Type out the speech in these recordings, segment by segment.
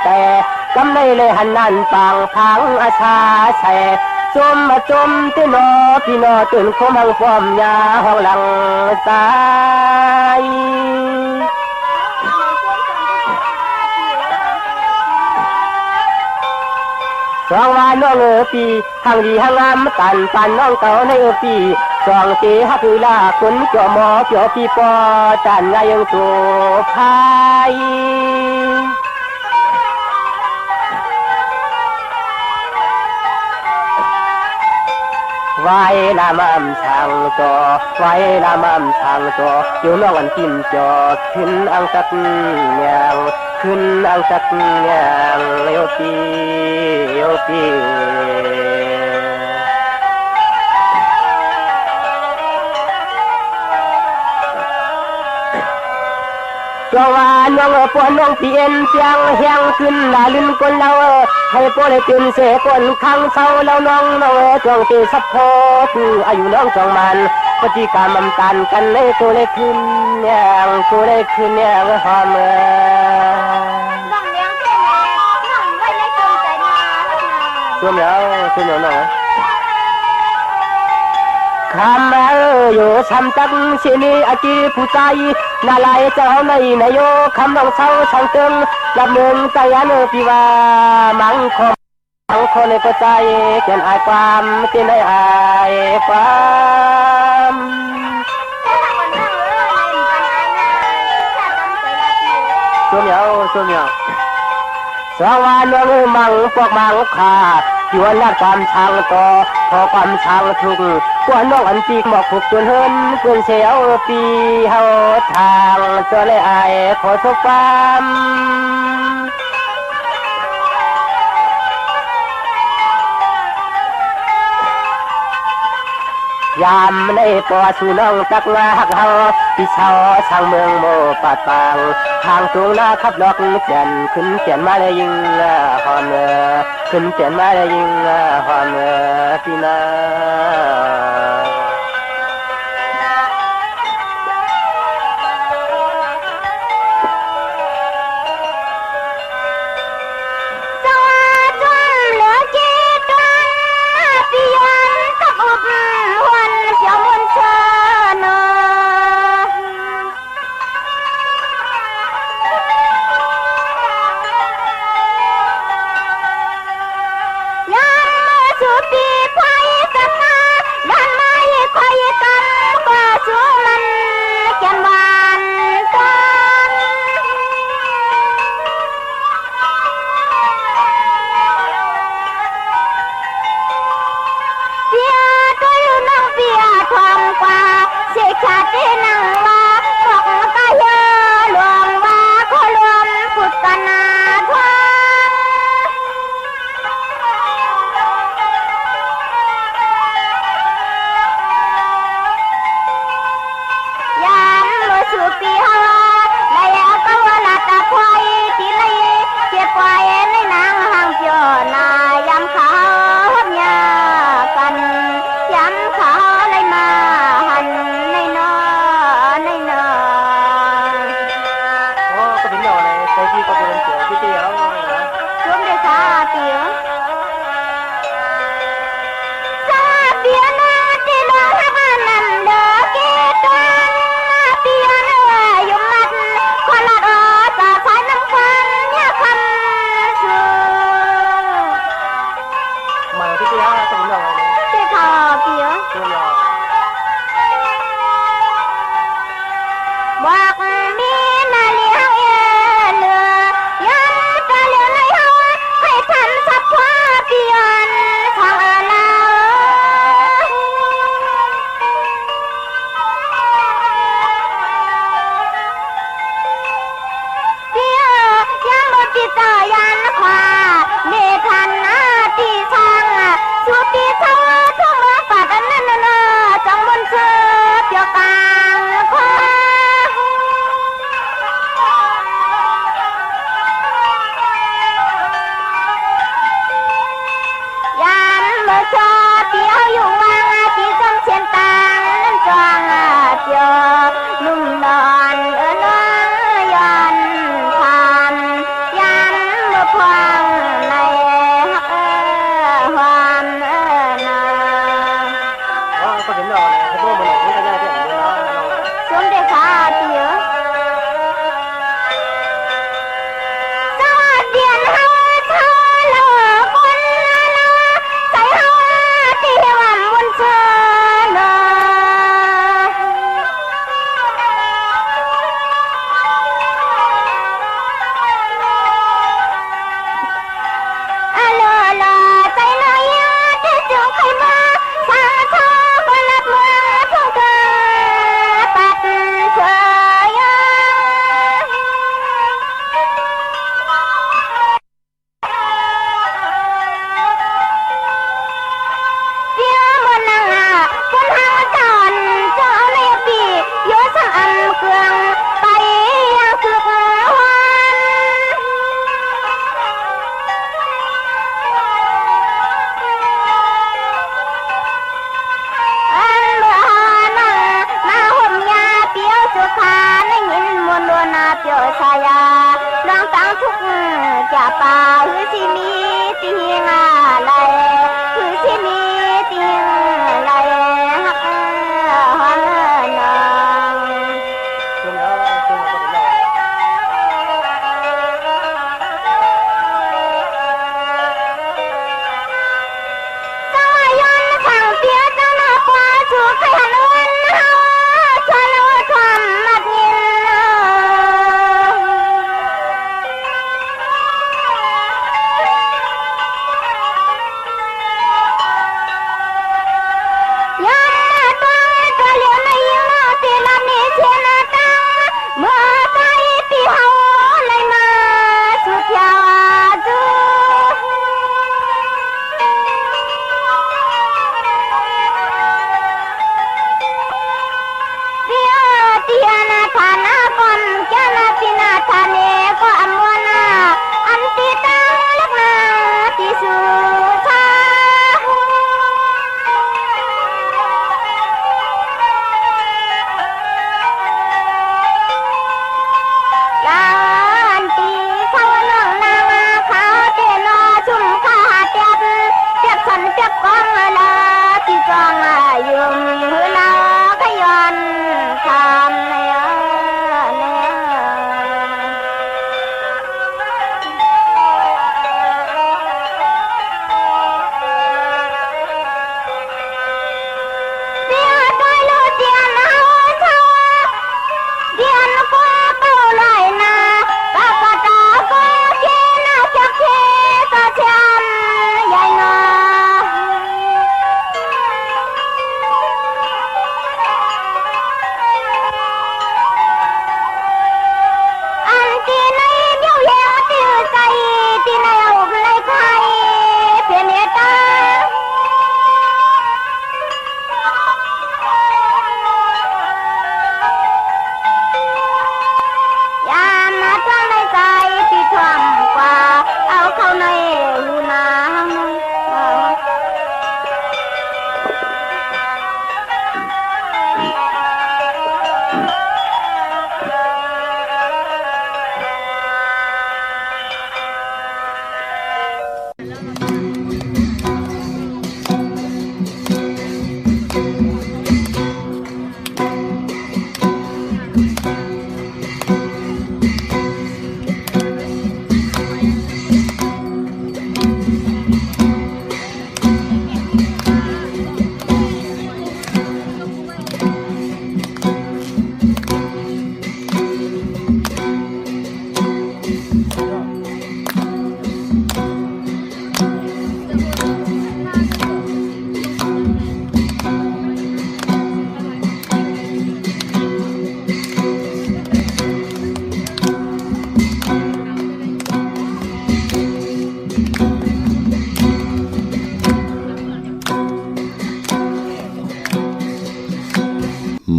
แต่กำในเลยหันนั่นปางพังอาชาใส่จมมาจมที่นอพี่นอตื่นคมหังฟอมยาห้องหลังตายสองวานน้องปีทางดีทางงามตันปันน้องเก่าในปีสองตีฮักลาคนเกี่ยวหมอเกี่ยวปีปอจันไงยังตัวพายไว้ละมั่มช่างจอไว้ละมั่มช่างจออยู่น้องอันกินจอขึ้นอังสักเงียงขึ้นอังสักเงียงโยปีโยปีจงว่าน้องปวนน้องเปลี่ยนเสียงเฮียงขึ้นลาลื่นคนเราให้ปวดตื่นเสกคนข้างเศร้าแล้วน้องจงตีสับพออายุน้องจงมันปฏิกรรมมันตันกันเลยตัวเล็กขึ้นเนี่ยตัวเล็กขึ้นเนี่ยหอมน้องเลี้ยงเท่แม่น้องไว้ในจงใจนาช่วยเหนียวหน่อยคำอยู่ช้ำจักสินีอาจีผู้ใจนาลายเจ้าในนายโยคำน้องเศร้าช่างตึงรับเมืองใจอันปีว่ามังคมทั้งคนในปัจจัยเกินอายความที่ในอายความช่วยเหนียวสองวันน้องมังพวกมังขาดที่วันนัดความช่างต่อพอความช่างทุกกวนน้องอันปีกหมอกผูกจนเฮินเพื่อนเสียวปีเฮาทางเจอเลยอายขอทุกความยามในปอสู่น้องตักงาหักเฮาพี่เช่าช่างเมืองโมปาดปางทางตรงหน้าขับดอกเขียนขึ้นเขียนมาเลยยิงหอมขึ้นเขียนมาเลยยิงหอมพี่นา ป่าหือสิมีติงอะไรหือสิมีติงอะไรฮักฮอนน้องสวายนขังเปียจังนาควาชูไข่หันวันเฮาชวนเอาความมัดยิน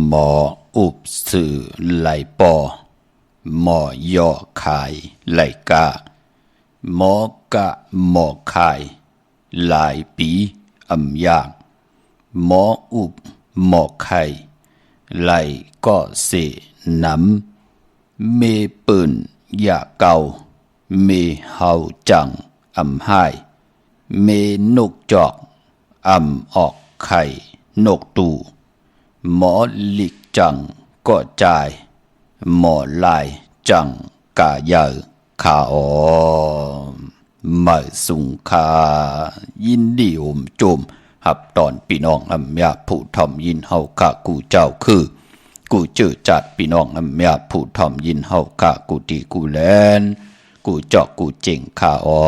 หมออุบสื่อไหลปอหมอย่อขายไหลกาหมอกะหมอขายหลายปีอำยากหมออุบหมอไข่ไหลก็เสน้ำเมปืนยาเก่าเมเฮาจังอำหายเมนกจอกอำออกไข่นกตูหมอหลิกจังก็จ่ายหมอลายจังกาเยอขาออมาสุงคายินดีอมโจมหับตอนพี่น้องอำยาผู้ทอมยินเฮาข้ากูเจ้าคือกูเจอจัดพี่น้องอำยาผู้ทอมยินเฮาข้ากูตีกูแลนกูเจาะกูเจ๋งขาออ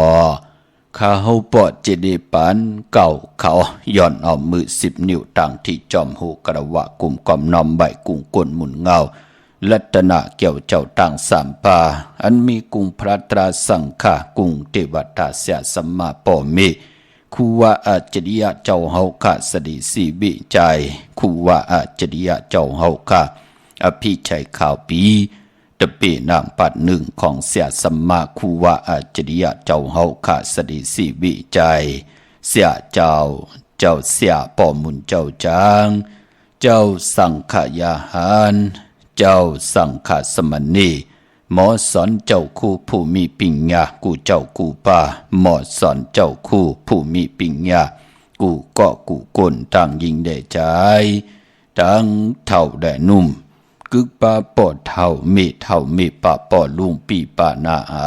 ข้าเฮาปอดเจดีปันเก่าเขาย่อนเอามือ10 นิ้วต่างที่จอมหูกระวะกลุ่มกอมนอมใบกุ้งกวนหมุนเงาลัตนะเกี่ยวเจ้าต่างสามปาอันมีกุ้งพระตราสังฆากุ้งเทวตาเสียสัมมาปอเมคูว่าอาจริยะเจ้าเฮาข้าสดิสีบิใจคูว่าอาจริยะเจ้าเฮาข้าอภิชัยข่าวปีตะเปนามปัดหนึ่งของเสียสัมมาคูว่าอาจริยะเจ้าเฮาข้าสดิสีบิใจเสียเจ้าเสียปอมุนเจ้าจางเจ้าสังขยาหารเจ้าสังฆสมณี หมอสอนเจ้าคู่ผู้มีปัญญากูเจ้ากูป่าหมอสอนเจ้าคู่ผู้มีปัญญากูก็กูกลต่างยิงได้ใจต่างเท่าได้นุ่มกึกป่าปอดเท่าเมเท่าเมป่าปอดลุงปีป่านาอา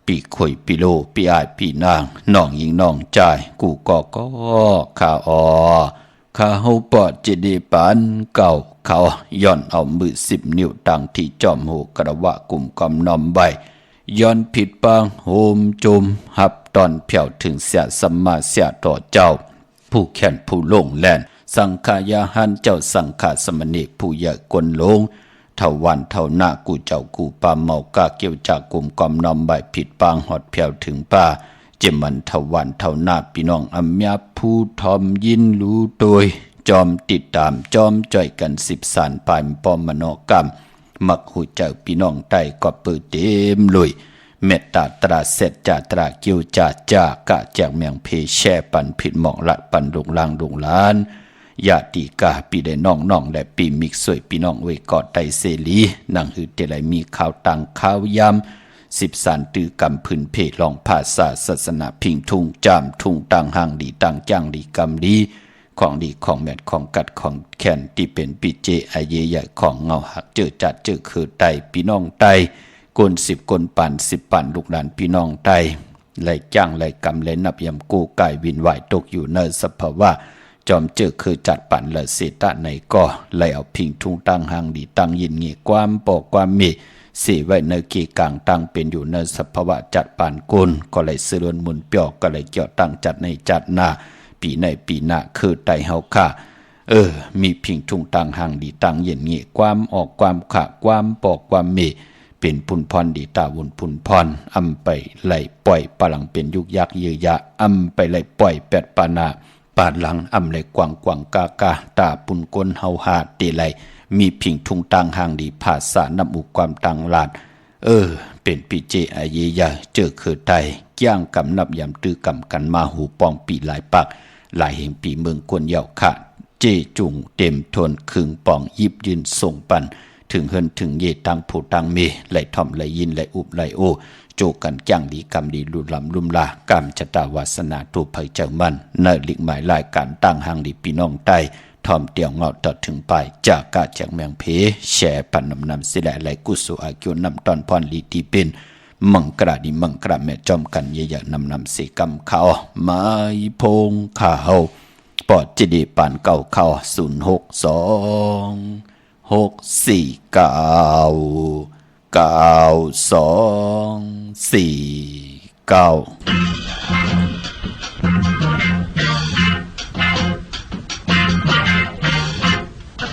ปีข่อยปีโลปีอายปีนางน้องยิงน้องใจกูก็ข้าข้าเฮาปอดจะได้ปานเก่าเขาย้อนเอามือ10 นิ้วตั้งที่จอมหูกระวะกลุ่มกำนอมใบย้อนผิดปางโหมจมหับตอนเพียวถึงเสียสัมมาเสียต่อเจ้าผู้แค้นผู้ลงแล่นสังขายาหันเจ้าสังขาสมณีผู้ใหญ่กวนลงเท่าวันเท่าหน้ากูเจ้ากูปาเมากาเกี่ยวจากกลุ่มกำนอมใบผิดปางหอดเพียวถึงป่าเจมันเท่าวันเท่าหน้าพี่น้องอัมยาผู้ทอมยินรู้โดยจอมติดตามจอมจ่อยกัน10 สานปายปอมมโนกรรมมักหูเจ้าพี่น้องใต้ก็เปิดเต็มลุยเมตตาตราเสร็จจาตราเกี่ยวจากะแจกเมียงเพแช่ปันผิดหมองละปันลงลางลงล้านญาติกาปีได้น้องและปีมิกสวยพี่น้องไว้กอดไตเสลีนังหือเตไลมีข่าวตังข่าวยำ10 สานตือกำพื้นเพลองภาษาศาสนาพิงทุงจามทุงตังห่างดีตังจ้างดีกำดีของดีของแมดของกัดของแขนที่เป็นปีเจไอเยใหญ่ของเงาหักเจอจัดเจอคือไตพี่น้องไตกน10 กนปั่น10 ปั่นลูกหลานพี่น้องไตไหลจ้างไหลกำไหลนับยำกูกายวินไหวตกอยู่ในสภาวะจอมเจอคือจัดปั่นละเสตะในก็ไหลเอาพิงทุงตั้งห่างดีตั้งยินเงี่ยความปอกความมีเสียไว้ในกีกลางตั้งเป็นอยู่ในสภาวะจัดปั่นกุลก็ไหลเสื่อมมุนเปียวก็ไหลเกี่ยวตั้งจัดในจัดหน้าปีในปีหน้าคือไตเฮาค่ะมีพิงทุงตั้งห่างดีตั้งเย็นเงี่ยความออกความขะความปอกความมีเป็นพุนพรดีตาวุนพุนพรอำไปไหลปล่อยปลังเป็นยุกยักเยือยะอำไปไหลปล่อยแปดปานาปาดหลังอำไหลกวางกวางกากาตาปุนกลเฮาหาเตไหลมีพิงทุงตั้งห่างดีภาษานำอุความตังลาดเป็นปีเจอาเยยาเจอคือไตย่างกำนับยำตื้อกำกันมาหูปองปีหลายปักหลายแห่งปีเมืองกวนเยาค่ะเจจุงเต็มทนคึงปองยิบยืนส่งปันถึงเฮินถึงเยตังผู้ตังเมไหลท่อมไหลยินไหลอุบไหลโอโจกันจ้างดีกรรมดีลุลำลุมลากรรมชะตาวาสนาตูภัยเจ้ามันเนลิกหมายลายการตั้งห่างดีพี่น้องใต้ทอมเตียวเงาต่อถึงไปจากกาจากเมืองเพแช่ปันนำสิแลไหลกุสุอากิวนำตอนพรลีตีเป็นมังกราดีมังกราแม่จอมกันเยอะๆนำเสกำเขาไม้พงข่าวปอดจิดีปานเก่าเขา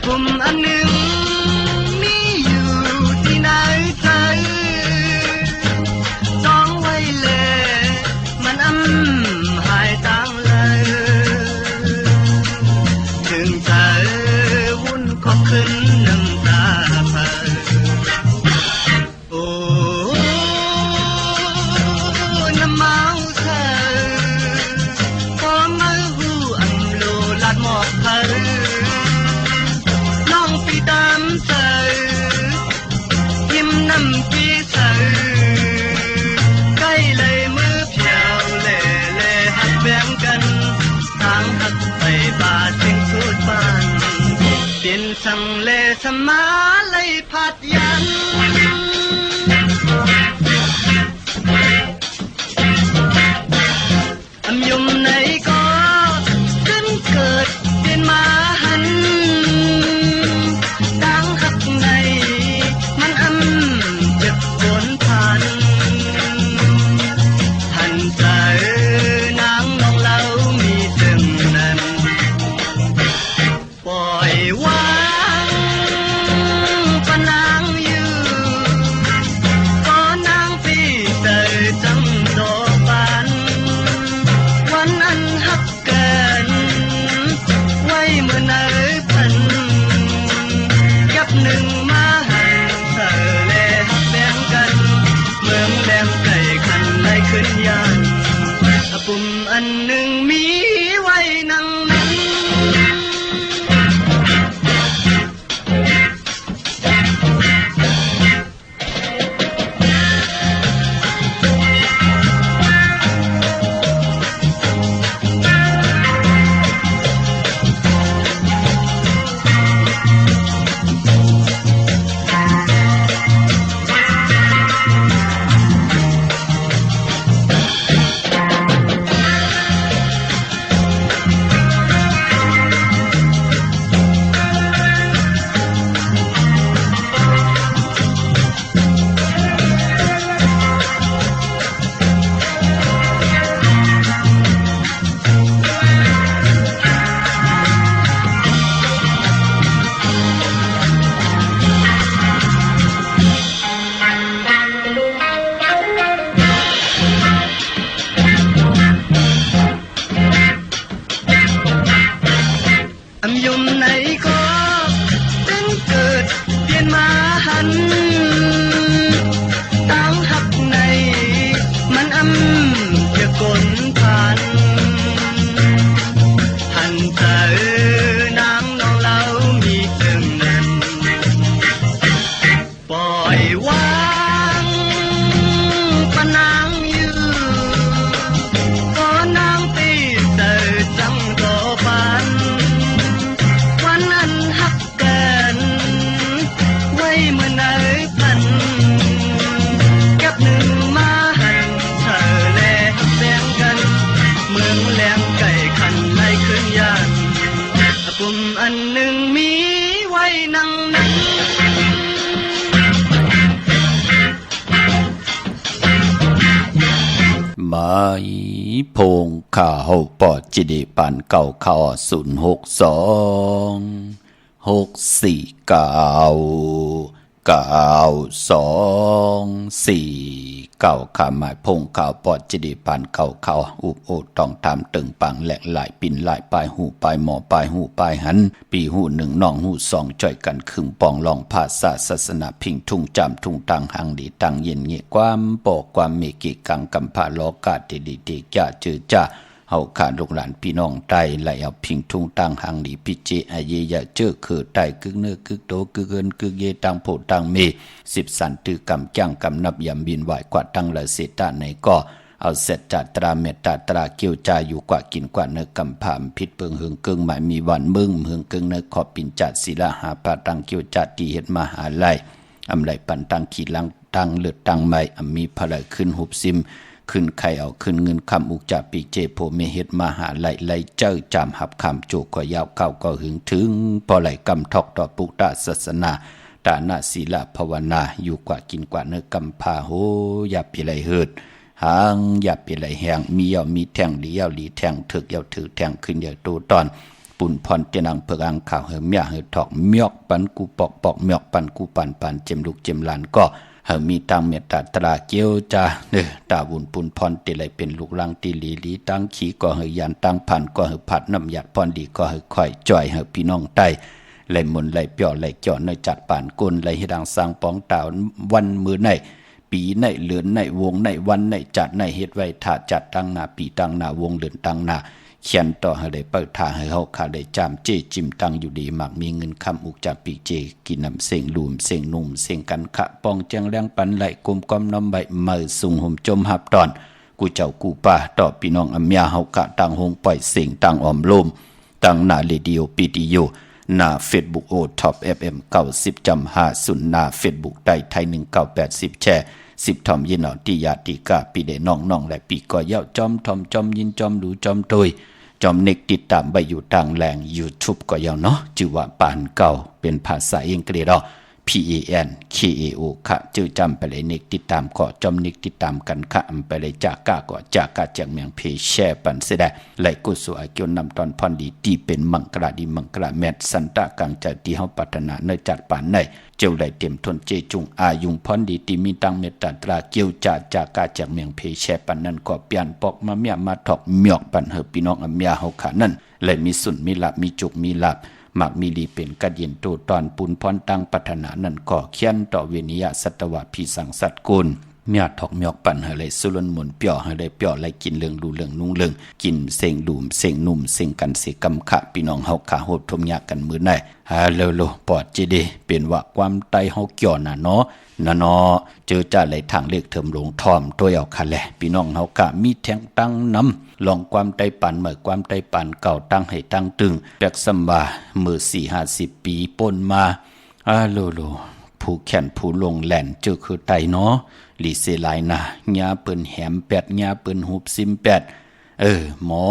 กลุ่มอันหนึ่งมีอยู่ที่ไหนใจจองไว้เลยมันหายตังเลยถึงใจวุ่นก็ขึ้นน้ำตาเพลินโอ้น้ำเมาเธอพอมาหูอันโลลัดหมอกเพลินปีตามเสือยิ้มน้ำปีเสือใกล้เลยมือเพียวเล่เล่หักแบ่งกันทางหักไปป่าสิ่งสุดบ้านเปลี่ยนสังเลสมาเลยพัดยันอำยุมในก็ขึ้นเกิดเป็นมาหันปุ่มอันหนึ่งมีไว้นั่งนั้น ตั้งหักในมันจะกลผ่านหันเจอนางน้องเรามีเกินนั้นปล่อยวางปะนางยือก็นางตีเตอจังก็ปันวันนั้นหักกันไว้เมื่อไหนพันเก็บหนึ่งมาหันเธอแลแบ่งกันเมืองแหลมไก่ขันไล่ขึ้นยานปุ่มอันหนึ่งมีไว้นั่งนั้น ไม้พงข้าเฮาปอจิเดปานเก่าข้า062 649 ข้าหมายพงข้าวปอจิเดปานเก่าข้าอุบโอต้องทำตึงปังแหลกหลายปิ่นหลายปลายหูปลายหมอปลายหูปลายหันปีหูหนึ่งน้องหูสองจ่อยกันขึงปองลองภาษาศาสนาพิงทุ่งจำทุ่งตังหังดีตังเย็นเงี่ยความปอกความเมกิกังกำพาโลกาติดีติจ่าเจอจ่าเฮาขาดลูกหลานพี่น้องไตไหลเอาพิงทุ่งตังหังดีพิเจอาเยยะเจอคือไตกึกเนื้อกึกโตกึกเกินกึกเยตังโพตังเม10 สันตือกำจังกำนับยำบินไหวกว่าตังละเสตาในก็เอาเสร็จจัตราเมตตาตราเกี่ยวใจอยู่กว่ากินกว่าเนื้อกำพามพิษเปิงหึงกึ่งหมายมีวันมึงหึงกึ่งเนื้อขอบปินจัดศิลาหาปาตังเกี่ยวจัดตีเฮ็ดมหาไลอำไลปันตังขีลังตังเลือดตังไม่มีพลายขึ้นหุบซิมขึ้นไข่เอาขึ้นเงินคำอุกจะปีเจโพเมเฮ็ดมหาไลเจ้าจามหับคำโจกก็ยาวเก้าก็หึงถึงพอไหลกำทอกต่อปุกตาศาสนาตานาศีลภาวนาอยู่กว่ากินกว่าเนื้อกำพาโหอย่าปีไหลเหิดหางอย่าปีไหลแหงมีเยามีแทงหลีเยาหลีแทงถึกเยาถือแทงขึ้นเยาโตตอนปุ่นพรเจนังเพิกอังข่าวเหิมยาเหิดถอกเมียกปันกูปอกปอกเมียกปันกูปันปันเจมลูกเจมหลานก็เฮามีตังเมตตาตราเกียวจาตาบุญปุนพรติไหลเป็นลูกลังตีหลีหลีตังขี้ก็เฮยันตังพันก็เฮผัดน้ำหยัดพรดีก็เฮค่อยจ่อยเฮพี่น้องใต้ไหลหมุนไหลเปียวไหลจ่อในจัดป่านกุนไหลให้ดังสร้างปองตาวันมือในปีในเลือนในวงในวันในจัดในเฮ็ดไว้ถ้าจัดตั้งหน้าปีตั้งหน้าวงเลือนตั้งหน้าเขียนต่อให้ได้เปิดทางให้เฮาขาได้จามเจจิมตังอยู่ดีมักมีเงินคำอุกจากปีเจกินน้ำเสียงลูมเสียงนุ่มเสียงกันขะปองแจงแรงปันไหลกลมก้อมน้ำใบมือสุงห่มจมหับตอนกูเจ้ากูป่าต่อพี่น้องอเมียเฮากะตังหงปล่อยเสียงตังออมลมตังหน้าเรดิโอปีดีโอหน้า Facebook โอท็อป FM 90.50หน้า Facebook ได้ไทย1980แชร์10ทอมยินเอาที่ญาติกาปีเดน้องๆและปีก็เย้าจอมทอมจอมยินจอมดูจอมโดยจอมเน็กติดตามไปอยู่ทางแหล่ง YouTube ก็ยาวเนาะชื่อว่าปานเก่าเป็นภาษาอังกฤษPANKAO ค่ะชื่อจำไปเลยเน็กติดตามก็จอมเน็กติดตามกันค่ะไปเลยจากกาก็จากกาจากเมียงเพแชร์ปันเสดไหลกุศลเกี่ยวนำตอนพรดีที่เป็นมังกราดีมังกราแมทสันตะกังใจที่เฮาปรารถนาในจัดปานในเจ้าได้เต็มทนเจจุงอายุงพรดีที่มีตังเมตตาตราเกี่ยวจากกาจากเมียงเพแชร์ปันนั้นก็เปลี่ยนปอกมาเมียมาถอกเมียกปันเฮาพี่น้องอเมียเฮาขานั่นเลยมีสุนมีลาบมีจุกมีลาบมักมีลีเป็นกัดเย็นโตตอนปุนพรตั้งปัฒนานั่นก็เขียนต่อเวนิยสัตวะพิสังสัตกุลเมียถอกเมียกปั่นให้เลยสุรนหมุนเปียวให้เลยเปียวเลยกินเรื่องดูเรื่องนุ่งเรื่องกินเสียงดูมเสียงนุ่มเสียงกันเสียกำขะพี่น้องเฮาขาโหดทมยากันมือไหนเลโลปอดจีดีเป็นว่าความไตเฮาเกี่ยวน่ะเนาะเจอจ่าไหลทางเลขเถิมลงทอมตัวเอาคันแหละพี่น้องเฮากะมีแทงตั้งนำลองความไตปั่นเมื่อความไตปั่นเก่าตั้งให้ตั้งตึงแปกซัมบามือ4-50 ปีป่นมาโลผู้แขนผู้ลงแหลนเจอคือไตเนาะลีเซลายนะญาเปิ้นแหม8ญาเปิ้นหุบซิม8หมอ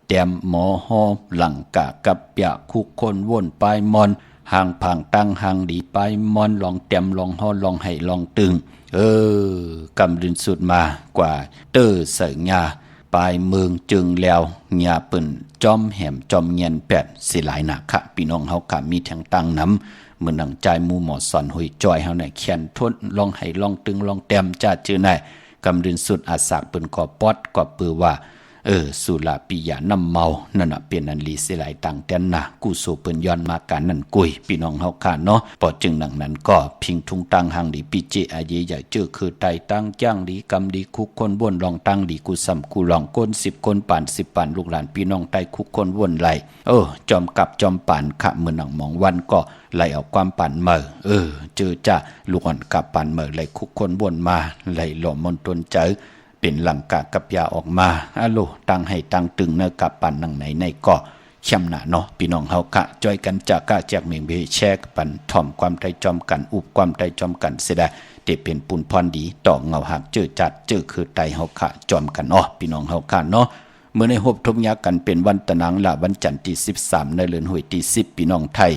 แต้มหมอฮอหลังกะกับปะคุกคนวนปลายมอนห่างผังตั้งห่างดีปลายมอนลองแต้มลองฮอลองให้ลองตึงกำลินสุดมากว่าเตอเสยญาปลายเมืองจึงแล้วญาเปิ้นจอมแหมจอมเงียน8สิหลายนะค่ะพี่น้องเฮากะมีแทงตั้งนำเมื่อหนังใจหมู่หมอสอนหุยจอยเฮาเนี่ยเขียนทนลองให้ลองตึงลองแต้มจ้าจื้อไหนกำลินสุดอาสากเปิ้นก็ปอดก็ปือว่า สุราปิยาน้ำเมานั่นน่ะเป็นอันลีเสหลายต่างแต่นนะกูโซเปิ้นย้อนมาการนั่นกุยพี่น้องเฮาค่ะเนาะปอจึงดังนั้นก็พิงทุงตังหังดีปิเจอาเยใหญ่เจอคือไตตั้งจ้างดีกำดีคุกคนบ่นลองตั้งดีกูซ้ำกูลองก้น10คนป่าน10ป่านลูกหลานพี่น้องไตคุกคนบ่นไหลจอมกับจอมป่านขะเหมือนหนังมองวันก็ไหลเอาความป่านเมื่อเจอจ้าลูกอ่อนกับป่านเมื่อไหลคุกคนบ่นมาไหลหล่อมนตนเจอเป็นหลังกะกับยาออกมาตั้งให้ตั้งตึงเนื้อกับปันนังไหนในก็ช่ำหนาเนาะพี่น้องเฮากะจอยกันจากกะแจกเมงเบแชกปันถ่อมความใจจอมกันอุบความใจจอมกันเสียได้เตเป็นปุ่นพรดีต่อเงาหักเจอจัดเจอคือไตเฮากะจอมกันพี่น้องเฮากะเนาะเมื่อในหบทบยากันเป็นวันตะนังละวันจันทร์ที่13ในเดือนหวยที่10พี่น้องไทย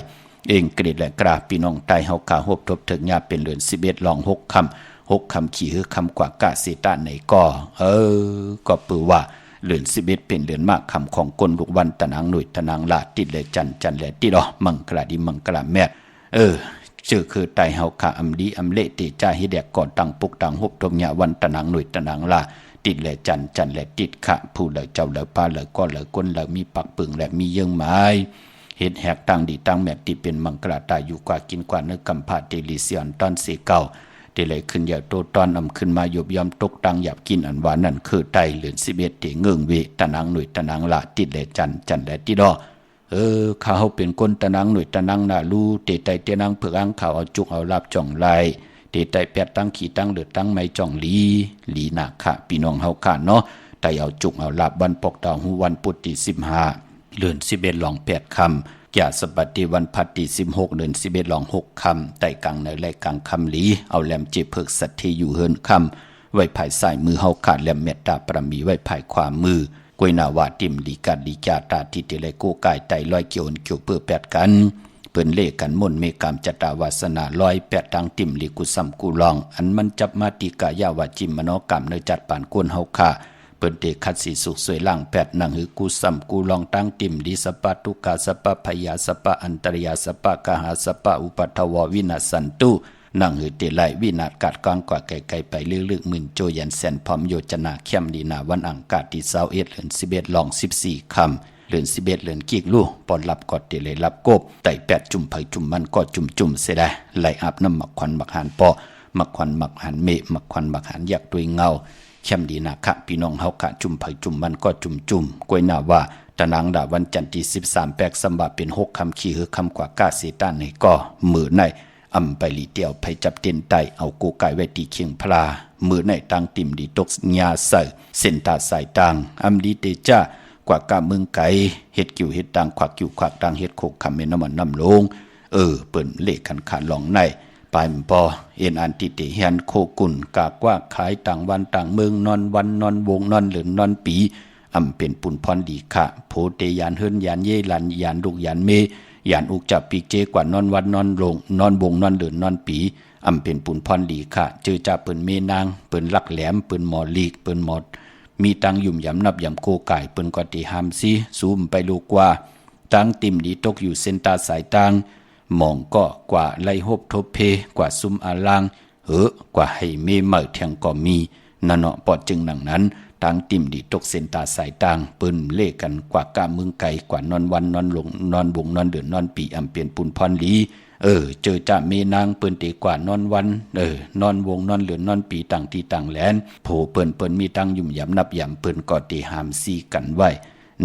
เองเกรดและกราพี่น้องไทยเฮากะหบทบถึงยาเป็นเดือน11ลอง6คำ6คำขี่คือคำกว่ากะเสตาในก็ก็ปือว่าเดือน11เป็นเดือนมากคำของกลลูกวันตะนางหน่วยตะนางลาติดเลยจันแลติดมังกราดีมังกราแม่ชื่อคือไตเฮาคาอำดีอำเละติจ่าฮิแดกก่อนตังปุกตังหบทมยาวันตะนางหน่วยตะนางลาติดเลยจันแลติดขะผู้เลยเจ้าเลยป้าเลยก็เลยก้นเลยมีปักปึงและมีเยื่อไม้เห็ดแหกตังดีตังแม่ติเป็นมังกราตายอยู่กว่ากินกว่าเนื้อกำพาเตลิเซียนตอนสีเก่าเดลัยขึ้นอย่าโตตอนขึ้นมาหยบยอมตกตังหยับกินอันหวานนั่นคือไตเหลือน11เตเงื่งเวตะนางหน่วยตะนางละติดแลจันแลติดข้าเฮาเป็นคนตะนางหน่วยตะนางนาลูเตไตเตนางเผือกอังข่าวเอาจุกเอาลาบจ่องไลเตไตแปดตั้งขี่ตั้งเดือดตั้งไม้จ่องลีนาคะพี่น้องเฮาค่ะเนาะไตเอาจุกเอาลาบวันปกดาวหูวันพุธที่15เดือน11ลอง8คำอย่าสบัดดีวันพัดดี16เดือน11ลอง6คำไต่กลางในและกลางคำหลีเอาแหลมเจ็บเพิกสัตทีอยู่เฮินคำไว้ภายสายมือเฮาขาดแหลมเมตตาประมีไว้ภายขวามือกวยนาวาติมลีกัดลีจาตาทิเตเลโกกายไตลอยเกี่ยวเกี่ยวเปื้อแปดกันเปิ้นเลกันมนเมกามจตาวาสนาลอยแปดตังติมลีกุสัมกูลองอันมันจับมาติกายาวาจิมมโนกรรมในจัดปานกวนเฮาค่ะเปิ้นเตคัดสีสุขสวยล่างแปดนังหือกูสัมกูลองตั้งติมดีสปะทุกาสปะพยาสปะอันตรยาสปะกหาสปะอุปัฏฐววินาสันตุนังหือเตไลวินาศกัดกองกว่าไกลๆไปลึกๆหมื่นโจยันแสนพร้อมโยจนาเข้มดีนาวันอังคารที่21เดือน11ลอง14คำเดือน11เดือนกีกลู่ปอนรับกอดเตเลยรับกบไต่8จุ่มไผจุ่มมันก็จุ่มเสียได้ไหลอาบน้ำหมักควันหมักหันปอหมักควันหมักหันเมหมักควันหมักหันอยากด้วยเงาเข้มดีนาคะพี่น้องเฮากะจุ่มไผจุ่มมันก็จุ่มกวยนาว่าตะนางดาวันจันทร์ที่13แปกสมบัติเป็น6คำขี่คือคำกว่ากาเสตาในก็มือในอำไปลีเตียวไปจับเตียนไตเอากูไก่ไว้ตีเคียงพลามือในตังติมดีตกญาใส่เส้นตาสายตังอำดีเตจ้ากว่ากะเมืองไก่เฮ็ดกิ่วเฮ็ดตังควักกิ่วควักตังเฮ็ดโคกคำเมน้ำมันน้ำลงเปิ้นเลขขันขาดลองในปายปอเอ็นอันติเตเฮียนโคกุนกากว่าขายต่างวันต่างเมืองนอนวันนอนวงนอนเหลือนนอนปีอำเป็นปุ่นพรดีค่ะโพเตยานเฮิรนยานเยลันยานลูกยานเมยานอุกจับปีเจกว่านอนวันนอนลงนอนวงนอนเหลือนนอนปีอำเป็นปุ่นพรดีค่ะเจอจ่าเปิ้นเมนางเปิ้นลักแหลมเปิ้นหมอลีกเปิ้นหมดมีตังยุ่มยำนับยำโกไก่เปิ้นก็ติหามซีซูมไปลูกว่าตังติมดีตกอยู่เส้นตาสายตังมองก็กว่าไล่หบทบเพกว่าซุมอาลางกว่าให้เมเหม่อเทียงก็มีนั่นเนาะปอดจึงหนังนั้นตังติมดีตกเส้นตาสายตังเปิ้นเลขกันกว่ากะเมืองไก่กว่านอนวันนอนลงนอนวงนอนเดือนนอนปีอำเปลี่ยนปุ่นพรลีเจอจ่าเมนางเปิ้นเตกว่านอนวันนอนวงนอนเหลือนนอนปีต่างที่ต่างแลนโผเปิ้นมีตังยุ่มยำนับยำเปิ้นก็ติหามซีกันไว้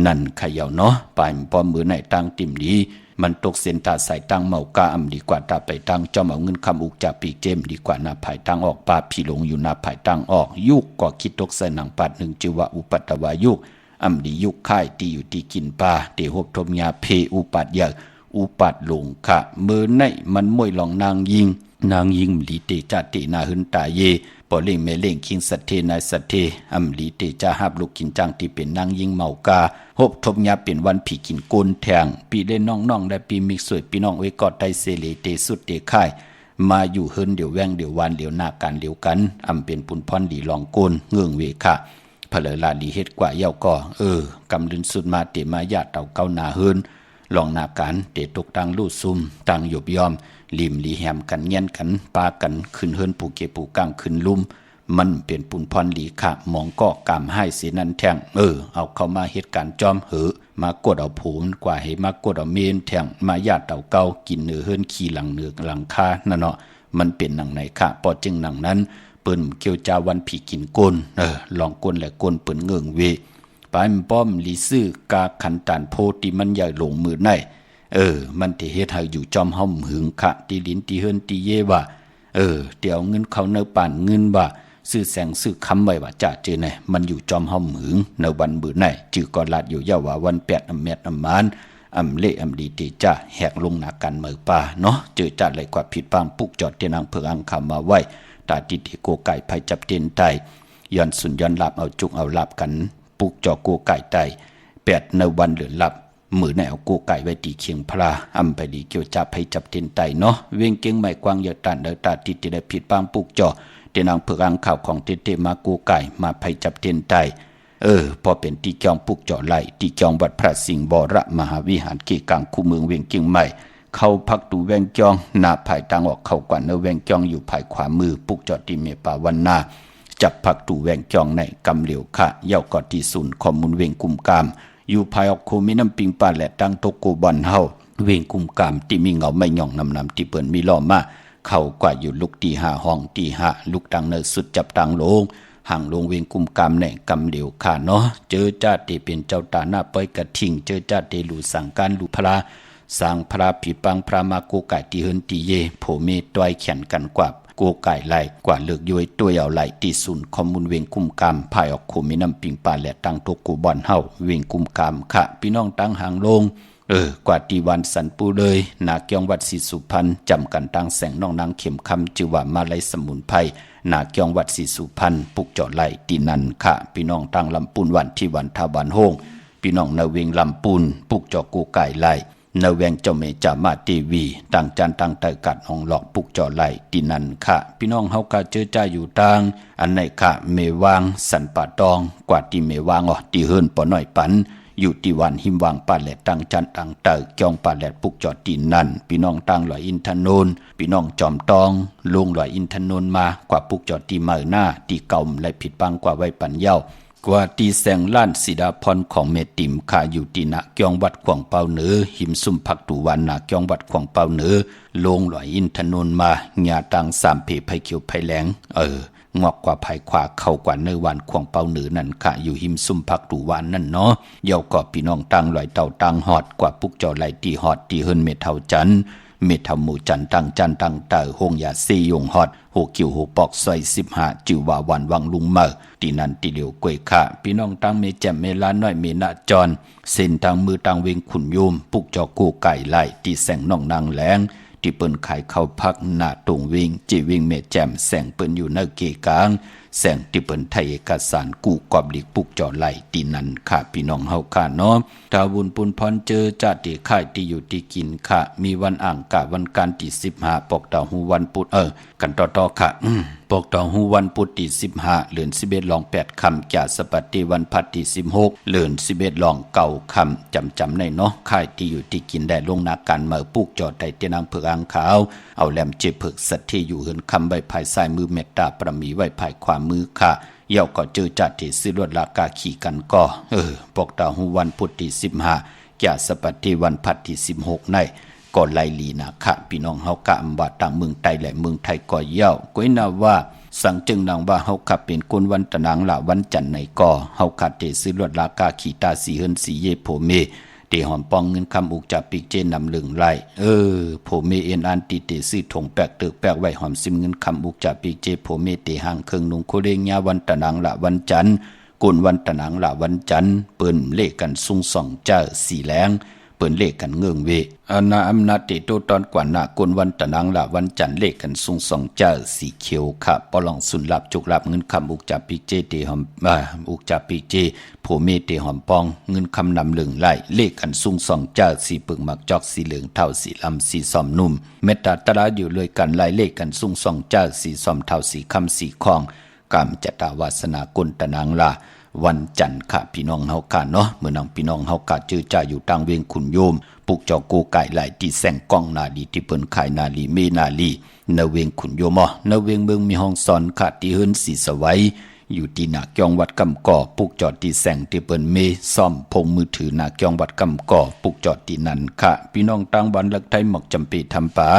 นั่นขะเยาเนาะปายพอมือในตังติมดีมันตกเส้นตาสายตังเมากาอำดีกว่าตาไปตังจอมเอาเงินคำอุกจากปีกเจมดีกว่านาภายตังออกปาพี่หลงอยู่นาภายตังออกยุกก็คิดตกใส่หนังปัดหนึ่งจิวะอุปัตตวายุกอำดียุกค่ายตีอยู่ตีกินปลาเตหบทมยาเพอุปัตยาอุปัตหลงค่ะมือในมันมวยลองนางยิงลีเตจาเตนาหึนตาเยปอเล่งแม่เล่งคิงสัตเทนายสัตเทอำลีเตจาหับลูกกินจังที่เป็นนางยิงเมากาหบทบยาเป็นวันผีกินโกนแทงปีเล่นน้องๆและปีมิกสวยพี่น้องไว้กอดไตเสเลเตสุดเตค่ายมาอยู่เฮิรนเดี๋ยวแวงเดี๋ยววานเดี๋ยวหน้าการเดี๋ยวกันอำเป็นปุ่นพรดีลองโกนเงื่องเวค่ะเพลลาดีเฮ็ดกว่าเย้าก็กำลืนสุดมาเตมาญาเต่าเก้าหน้าเฮิรนลองหน้าการเตตกตังลู่ซุ่มตังหยบยอมลิมลีแฮมกันเงี้ยนกันปากันขึ้นเฮิรนปูเกปูกังขึ้นลุ่ม มันเป็นปุ่นพรหลีค่ะมองก็กำให้เสียนั่นแทงเอาเข้ามาเหตุการณ์จอมมากดเอาผูมกว่าให้มากดเอาเมนแทงมาญาติเต่าเก่ากินเนื้อเฮิรนขี่หลังเนื้อหลังคานั่นเนาะมันเป็นหนังไหนค่ะพอจึงหนังนั้นเปิ้นเกี่ยวจาวันผีกินก้นลองก้นและก้นเปิ้นเงิงเวปายป้อมลีซื่อกาขันตานโพติมันใหญ่ลงมือในมันที่เฮ็ดให้อยู่จอมเฮาหึงค่ะตีลิ้นตีเฮิรนตีเยว่าเดี๋ยวเงินเขาเนื้อป่านเงินว่าซื้อแสงซื้อคำไว้ว่าจะเจอไหนมันอยู่จอมเฮาหึงในวันมื้อไหนจื้อก็ลาดอยู่ยาวว่าวัน8อำเม็ดอำมานอำเละอำดีติจ้าแหกลงหน้ากันมือป่าเนาะเจอจัดเลยกว่าผิดปางปุกจอดเตนางเพิงอังคำมาไว้ตาติโกไก่ไผจับเตียนไตย้อนสุนย้อนหลับเอาจุกเอาหลับกันปุกจอโกไก่ไต8ในวันเหลือหลับมือในเอาโกไก่ไว้ตีเคียงพลาอำไปดีเกี่ยวจับไผจับเตียนไตเนาะเวียงเก่งใหม่กวางเยอะตันเดตาติได้ผิดปางปุกจอเตนางเพิงอังข่าวของเตมาโกไก่มาไผจับเตียนไตพอเป็นตีจองปุกจอไหลตีจองวัดพระสิงห์บรมหาวิหารเกกลางคูเมืองเวียงเก่งใหม่เข้าพักตูแวงจองหน้าภายต่างออกเข้ากว่าเนแวงจองอยู่ภายขวามือปุกจอตีเมปาวันนาจับพักตูแวงจองในกำเหลียวค่ะเย่ากอที่ศูนย์ข้อมูลเวียงกุมกามอยู่ภายออกโคมิน้ำปิงปาและตั้งโตโกบอนเฮาเวียงกุมกามที่มีเงาไม่หย่องนำที่เปิ้นมีล้อมาเข้ากว่าอยู่ลุกตี5ห้องตี5ลุกดังเนสุดจับตังโลงห่างลงเวียงกุมกามในกำเหลียวค่ะเนาะเจอจ้าเตเป็นเจ้าตาหน้าป้อยกระทิงเจอจ้าเตลูสั่งการลูพลาสร้างพระผีปังพระมาโกไก่ตีเฮินตีเยโผเมต้อยแขนกันกว่าโกไก่ไหลกว่าเลือกย้อยตัวเอาไหลตีศูนย์คอมมูนเวียงกุมกามภายออกโคมิน้ำปิงปาและตั้งโตกูบอนเฮาเวียงกุมกามค่ะพี่น้องตั้งห่างลงกว่าตีวันสันปูเลยนาเกียงวัดศรีสุพรรณจำกันตั้งแสงน้องนางเข็มคำจือว่ามาลัยสมุนไพรนาเกียงวัดศรีสุพรรณปุกจอไหลตีนันค่ะพี่น้องตั้งลำปูนวันที่วันทาวันโฮงพี่น้องนาเวียงลำปูนปุกจอโกไก่ไหลนแวงเจ้าเมจามาทีวีต่างจันต่างเตกัดห้องหลอกปุกจอไหลตีนันค่ะพี่น้องเฮากะเจอจ้าอยู่ต่างอันไหนค่ะเมวางสันป่าตองกว่าที่เมวางตีเฮิรนปอน้อยปันอยู่ที่วันหิมวางป่าแหลดต่างจันต่างเตจองป่าแหลดปุกจอตีนันพี่น้องต่างลอยอินทนนท์พี่น้องจอมตองลงลอยอินทนนท์มากว่าปุกจอตีเมือหน้าตีเก่าและผิดปังกว่าไว้ปันเย้ากว่าตีแสงล้านสีดาพรของเมติมขาอยู่ตีนาเกียงวัดขวางเปาเหนือหิมซุ่มผักตูวันนาเกียงวัดขวางเปาเหนือลงหลอยอินทนนท์มาหญ้าตัง3เพไผเขียวไผแหลงงอกกว่าไผขวาเข้ากว่าเนื้อวันขวางเปาเหนือนั่นค่ะอยู่หิมซุ่มผักตูวันนั่นเนาะเย่าก็พี่น้องตังลอยเต่าตังหอดกว่าปุกจอไหลตีหอดตีเฮิรนเมเท่าจันเมทำหมู่จันตังจันตังเตอหงยาซียงฮอดโหกิ่วโหปอกซอย15จือว่าวันวังลุงเมอตีนันตีเหลียวกวยค่ะพี่น้องตังเมแจ่มเมลาน้อยเมนาจรเส้นทางมือตังเวงขุนโยมปุกจอกูไก่ไหลตีแสงน้องนางแหลงที่เปิ้นขายเข้าพักหน้าตรงวิ่งจีวิ่งเมแจ่มแสงเปิ้นอยู่ในเกกลางแสงที่เปิ้นไทยเอกสารกูกอบหลีกปุกจอไหลตีนันค่ะพี่น้องเฮาค่ะเนาะตาบุญปุนพรเจอจัดที่ค่ายที่อยู่ที่กินค่ะมีวันอ่างกะวันการที่15ปอกดาวฮูวันพุธกันต่อค่ะปอกดาวฮูวันพุธที่15เดือน11ลอง8ค่ำจากสปัตติวันพัดที่16เดือน11ลองเก่าค่ำจำในเนาะค่ายที่อยู่ที่กินได้ลงนาการเมื่อปุกจอได้เตนางเผือกอ่างขาวเอาแหลมเจเผือกสัตว์ที่อยู่เฮือนคำใบภายซ้ายมือเมตตาประมีไว้ภายขวามือค่ะเย่าก็เจอจัดที่ซื้อรถลากาขี่กันก็ปอกดาวฮูวันพุธที่15จากสปัตติวันพัดที่16ในก็ไลลีนะค่ะพี่น้องเฮากะอำว่าต่างเมืองไทยและเมืองไทยก็เย่าก้อยนาว่าสังจึงนางว่าเฮาขับเป็นคนวันตะนางละวันจันทร์ในก็เฮาขัดเตซื้อรถลากาขี่ตาสีเฮินสีเยโผเมเตหอมปองเงินคำอุกจับปิกเจนำลึงไล่โผเมเอ็นอันติเตซื้อถงแปกตึกแปกไว้หอมซิมเงินคำอุกจับปิกเจโผเมเตห่างเครื่องนุงโคเรงยาวันตะนางละวันจันทร์กุนวันตะนางละวันจันทร์เปิ้นเลขกันซุงส่องเจ้าสีแหลงเปิ้นเลขกันเงื่องเวอาณาอำนาจเตโตตอนกว่าหน้ากุนวันตะนางละวันจันทร์เลขกันซุงส่องเจ้าสีเขียวค่ะปอลองสุนลับจุกลับเงินคำอุกจับปิกเจเตหอมอุกจับปิกเจโผเมเตหอมปองเงินคำนำลึงไล่เลขกันซุงส่องเจ้าสีปึกหมักจอกสีเหลืองเท่าสีลำสีซอมนุ่มเมตตาตระอยู่เลยกันไล่เลขกันซุงส่องเจ้าสีซอมเท่าสีคำสีคองกามจตาวาสนากุนตะนางละว วันจันทร์ค่ะพี่น้องเฮาค่ะเนาะเมื่อนางพี่น้องเฮาค่ะจื้อจ่าอยู่ตังเวียงขุนโยมปุกเจ้ากูไก่หลายที่แสงกล้องนาลีที่เปิ้นขายนาลีเมนาลีนเวียงขุนโยมนเวียงเมืองมีห้องสอนค่ะที่เฮิรนศรีสวัยอยู่ที่นาเกียงวัดกำก่อปุกจอดที่แสงที่เปิ้นเมซ่อมพงมือถือนาเกียงวัดกำก่อปุกจอดที่นั่นค่ะพี่น้องต่างบ้านลักไทยหมอกจำปีทำป่า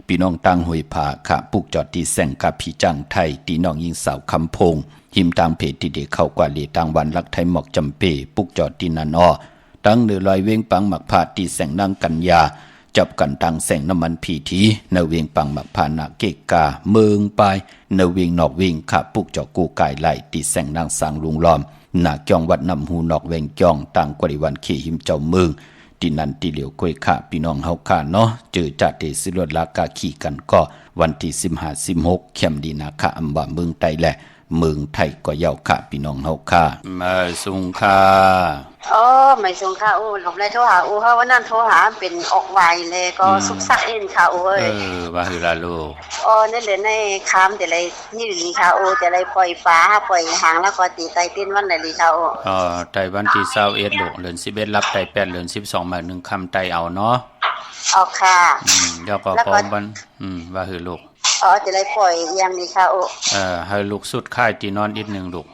พี่น้องต่างห้วยผาค่ะปุกจอดที่แสงกับพี่จังไทยที่น้องยิงสาวคำพงหิมตามเพจที่เด็กเข้ากว่าเลต่างวันลักไทยหมอกจำเปปุกจอดที่นันตั้งเนือลอยเวงปังหมักผาตีแสงนางกัญญาจับกันตังแสงน้ำมันพีทีเนเวียงปังหมักผานาเกกาเมืองปายเนเวียงนอกเวียงขาปุกจอกูกายไหลตีแสงนางสางลุงล้อมนาจองวัดนำหูนอกเวงจองต่างกว่าวันขี่หิมเจ้าเมืองที่นันที่เหลียวกล้วยขาพี่น้องเฮาขาเนาะเจอจัดเตสิรวดลากาขี่กันก็วันที่15-16เข้มดีนาคะอำบะเมืองไตแหละเมืองไทยก็เยาค่ะพี่น้องเฮาค่ะมาสุงค่ะไม่ส่งค่ะหลบเลยโทรหาเพราะว่านั่นโทรหาเป็นออกไวเลยก็สุกซักเอ็นค่ะเอ้ยว่าหือละลูกนั่นเลยในคำแต่ไรนี่ลีค่ะแต่ไรปล่อยฟ้าปล่อยหางแล้วก็ตีไตเต้นวันไหนลีค่ะไตวันที่21ลูกเดือน11รับไต8เดือน12มา1คำไตเอาเนาะค่ะเดี๋ยวก็พร้อมวันว่าหือลูกจะไรปล่อยอย่างนี้ค่ะให้ลูกสุดค่ายตีนอนอีก1ลูก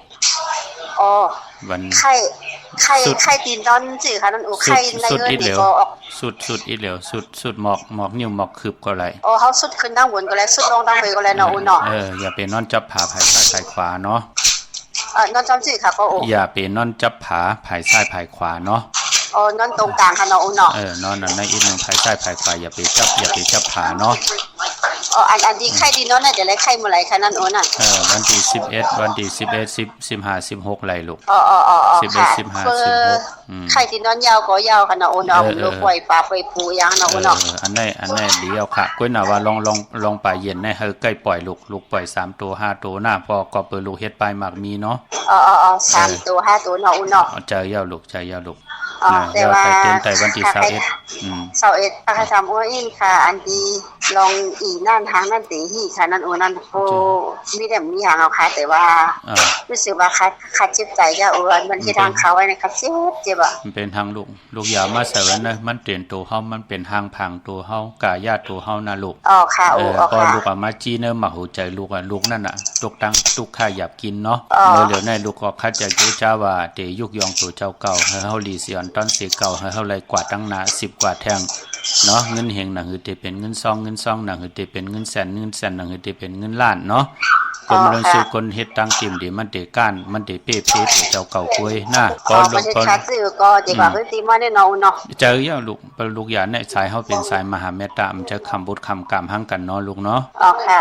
วันไข่ตีนนอนสื่อค่ะนั่นไข่ในเงินนี่ก็ออกสุดอีเหลวสุดหมอกนิ้วหมอกคืบก็ไรเขาสุดขึ้นตั้งบนก็แล้วสุดลงตั้งไปก็แล้วเนาะเนาะอย่าไปนอนจับผาภายซ้ายภายขวาเนาะนอนจำสื่อค่ะก็อย่าไปนอนจับผาภายซ้ายภายขวาเนาะนอนตรงกลางค่ะเนาะเนาะนอนนั่นในอีก1ภายซ้ายภายขวาอย่าไปจับผาเนาะอันดีไข่ดีเนาะน่ะจะได้ไข่เมื่อไหร่ค่ะนั่นน่ะวันที่11วันที่11 15 16ไรลูก11 15 16ไข่ดีนอนยาวก็ยาวค่ะเนาะเนาะลูกปล่อยปลาปล่อยปูอย่างเนาะเนาะอันนี้ดีเอาค่ะก้อยน่ะว่าลองปลาเย็นให้ใกล้ปล่อยลูกปล่อย3ตัว5ตัวหน้าพอก็เปิดลูกเฮ็ดปลายหมากมีเนาะ3ตัว5ตัวเนาะเนาะใจยาวลูกแต่ว่าเต็มใจวันที่21ค่ะทำอินค่ะอันดีลองอีนั่นทางนั่นตีหีค่ะนั่นนั่นโมีแต่มีหางเอาค่ะแต่ว่ารู้สึกว่าคัดเจ็บใจจ้ะมันที่ทางเขาไว้นะครับเจ็บมันเป็นทางลูกอย่ามาใส่ไว้นะมันเปลี่ยนตัวเฮามันเป็นทางพังตัวเฮากายาตัวเฮานะลูกค่ะพอลูกมาจี้เนมาหัวใจลูกนั่นน่ะทุกข้าอยากกินเนาะเร็วๆในลูกก็คัดใจเจ้าว่าเตยุกยองตัวเจ้าเก่าให้เฮาลีเสียนตอนเสียเก่าให้เฮาไล่กวาดตั้งหน้า10กว่าแท่งเนาะเงินเฮงน่ะคือจะเป็นเงินซองน่ะคือจะเป็นเงินแสนน่ะคือจะเป็นเงินล้านเนาะคนมันซื้อคนเฮ็ดตังติ่มดิมันเตก้านมันเตเป๊ะเจ้าเก่าคุยนะก็ซื้อก็ดีกว่าคือตีมาได้เนาะเจออย่าลูกอย่าในสายเฮาเป็นสายมหาเมตตามันจะคำบุญคำกรรมหั่งกันเนาะลูกเนาะค่ะ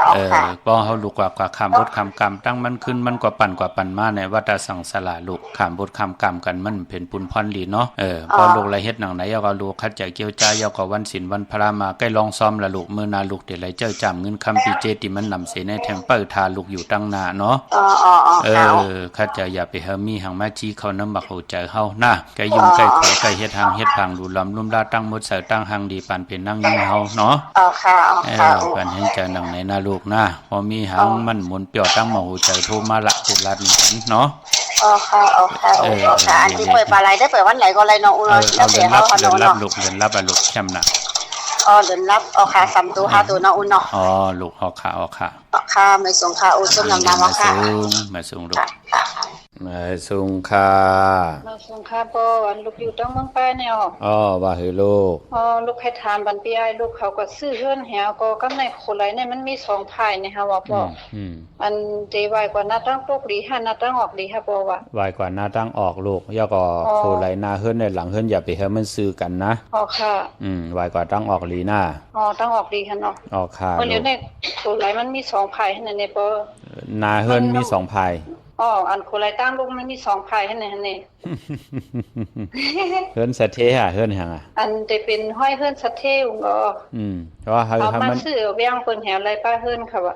พอเฮาลูกกว่าคำบุญคำกรรมตั้งมันขึ้นมันกว่าปั่นมาในวัฏสังสารลูกคำบุญคำกรรมกันมันเป็นปุญพรดีเนาะพอลูกไรเฮ็ดหนังไหนก็ลูกคัดใจเกี่ยวใจยาก็วันศีลวันพระมาใกล้ลองซ้อมละลูกมื้อนาลูกเดี๋ยวไหลเจ้าจำเงินคำปีเจติมันนำเสในแทงเปิ้ทาลูกอยู่ตั้งนาเนาะข้าจะอย่าไปเฮามีหังมาจี้เขาน้ำบักหัวใจเฮานะไก่ยุ่งไก่ขอไก่เฮ็ดทางเฮ็ดพังดูลำลุ่มลาตั้งมดเสตั้งหังดีปานเป็นนั่งยิงเฮาเนาะปันเห็นใจหนังในนาลูกนะพอมีหังมันหมุนเปียวตั้งมาหัวใจโทรมาละจุลาดนี่เนาะค่ะอันที่เปิดปลาไหลได้เปิดวันไหนก็ไหลเนาะแล้วเดี๋ยวเดินรับลูกแช่มน่ะเดินรับค่ะ3ตัว5ตัวเนาะเนาะลูกค่ะไม่ส่งค่ะส้มน้ำน้ำค่ะมาส่งลูกมาส่งค่ะบ่วันลูกอยู่ต้องเมืองป้ายแนวว่าให้ลูกลูกให้ถามบันพี่อ้ายลูกเขาก็ซื้อเฮือนแหวก็กำในคนไหลเนี่ยมันมี2ภายนี่ค่ะว่าบ่อันดีไว้กว่าหน้าตั้งปกดีหน้าตั้งออกดีค่ะบ่ว่าไว้กว่าหน้าตั้งออกลูกย่อก็คนไหลหน้าเฮือนในหลังเฮือนอย่าไปให้มันซื้อกันนะค่ะไว้กว่าตั้งออกลีหน้าตั้งออกดีค่ะเนาะค่ะเดี๋ยวนี้คนไหลมันมี2ภายนั่นนี่บ่หน้าเฮือนมี2ภายอันคนไหลตั้งลูกมันมี2ภายนั่นนี่เฮือนสะเทะเฮือนหยังอันจะเป็นห้อยเฮือนสะเทอุงเพราะว่าเฮามันซื้อเวียงเพิ่นแหวไหลป้าเฮือนค่ะว่า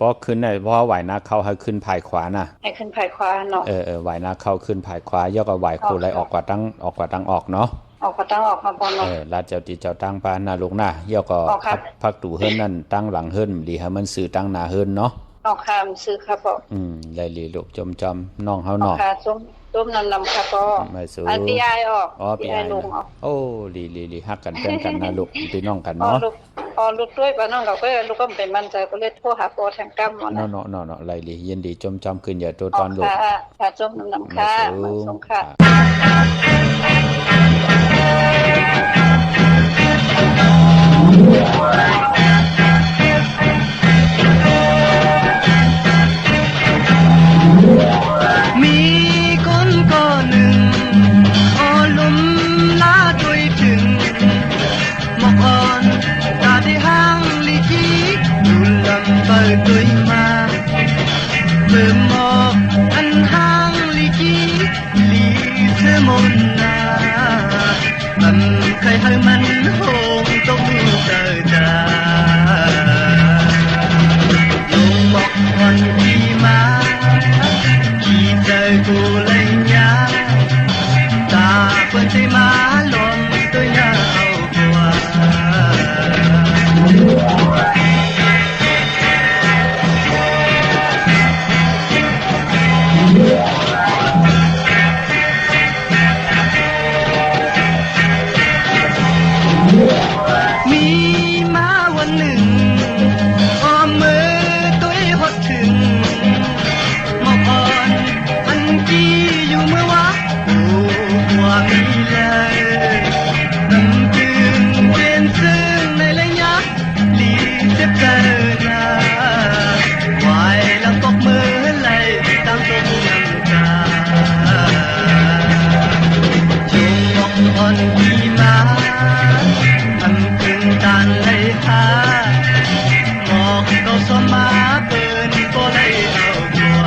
บ่ขึ้นได้เพราะไหวนาเข้าให้ขึ้นภายขวาน่ะให้ขึ้นภายขวาเนาะไหวนาเข้าขึ้นภายขวาย่อก็ไหวโคไหลออกกว่าตั้งออกเนาะออกก็ตั้งออกมาบ่เนาะลาดเจ้าติเจ้าตั้งปานนาลูกนะย่อก็พักตู่เฮือนนั่นตั้งหลังเฮือนดีให้มันซื้อตั้งหน้าเฮือนเนาะ น้องค่ะซื้อค่ะพ่อได้ลีลูกจมจำน้องเฮาเนาะค่ะต้มน้ำค่ะพ่ออันพี่ยายออกพี่ยายลุงออกโอ้ลีฮักกันแฟนกันนะลูกพี่น้องกันเนาะลูกด้วยป้าน้องเราก็ลูกก็เป็นมั่นใจก็เลยโทรหาพ่อแทงกำเนาะไล่ลียินดีจมจำขึ้นอย่าตัวตอนลูกค่ะจมน้ำค่ะมาส่งค่ะมีคนก็หนึ่งอ่อนลุ่มลาด้วยถึงหมอกอ่อนตาที่ห้างลีจีดูลำเปิดด้วยมาเปิดหมอกอันห้างลีจีลีเสมนนามันเคยให้มันโหงต้องเติร์ดาลงหมอกอ่อนที่มาđời cô lấy nhá ta vẫn thấy má lon tôi nhau qua mi máวันหนึ่งอ้อมมือtôiหดถึงหมอกอ่อนที่อยู่เมื่อวานความมีเลยตั้งคืนเป็นซึ่งในระยะลีเจ็บเกินนะวายแล้วตกมือไหลตั้งตรงน้ำตาจงมองอ่อนที่มาทำคืนตานเลยหาหมอกก็สมาเปินก็เลยเอาตัว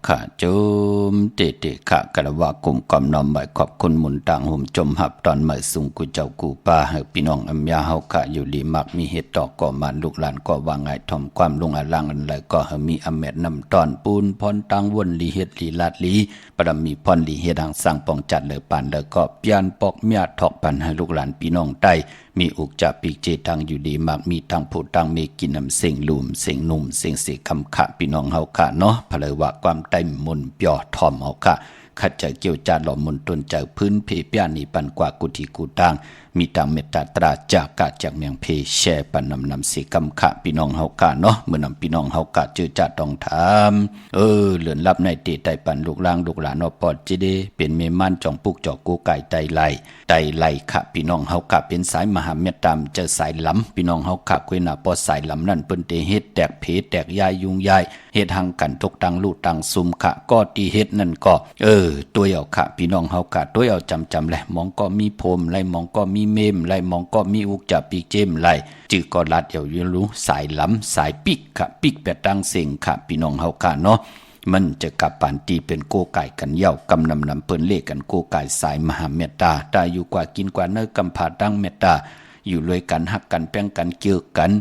ค่ะจุมเตค่ะกระว่ากลุ่มกอมน้อมใบขอบคุณหมุนต่างหุ่มจมหับตอนใหม่สุงกุเจ้ากูป้าให้พี่น้องอัมยาเฮาค่ะอยู่ลีมักมีเหตุต่อก่อมันลูกหลานก็ว่าไงทอมความลุงอลังอันไรก็ให้มีอเมดนำตอนปูนพรตังวนลีเฮ็ดลีลาดลีปรมีพรลีเฮ็ดทางสร้างปองจัดเลยปานเลยก็เปียนปอกเมียถอกปันให้ลูกหลานพี่น้องใต้มีอุกจะปีกเจตังอยู่ดีมากมีทางผู้ตังมีกินน้ำเสียงลุ่มเสียงนุ่มเสียงสีคำขะพี่น้องเฮาค่ะเนาะเพลว่าความใต้มนเปียทอมเฮาค่ะขัดใจเกี่ยวจาหล่อมนตนใจพื้นเพเปียนีปันกว่ากุฏิกูตังมีตามเมตตาตราจากกะจากเมียงเพแช่ปันนำสีคำขะพี่น้องเฮาค่ะเนาะเมื่อนำพี่น้องเฮากะเจอจัดต้องถามเหลือนรับในเตไตปันลูกล่างลูกหลานอปอดจิเดเป็นเมมันจองปุกจอกกูไก่ไตไล่ค่ะพี่น้องเฮากะเป็นสายมหาเมตตามเจอสายล้ำพี่น้องเฮากะคุยหน้าปอสายล้ำนั่นเปิ้นเตเฮ็ดแตกเพแตกยายยุงยายเฮ็ดหังกันตกตังลูกตังซุมค่ะก็ตีเฮ็ดนั่นก็ตัวเอาค่ะพี่น้องเฮากะตัวเอาจำแหละมองก็มีโพมไล่มองก็มี เมมไหลมองก็มีอุกจะปีเจมไหลจือก็ลัดอยู่รู้สายล้ำสายปิกค่ะปิกแปดตั้งเสียงค่ะพี่น้องเฮาค่ะเนาะมันจะกลับปานตีเป็นโกไก่กันเย่ากำนำเปิ้นเลขกันโกไก่สายมหาเมตตาตาอยู่กว่ากินกว่าเนื้อกำผาตั้งเมตตาอยู่รวยกันหักกันแป้งกันเกี่ยวกัน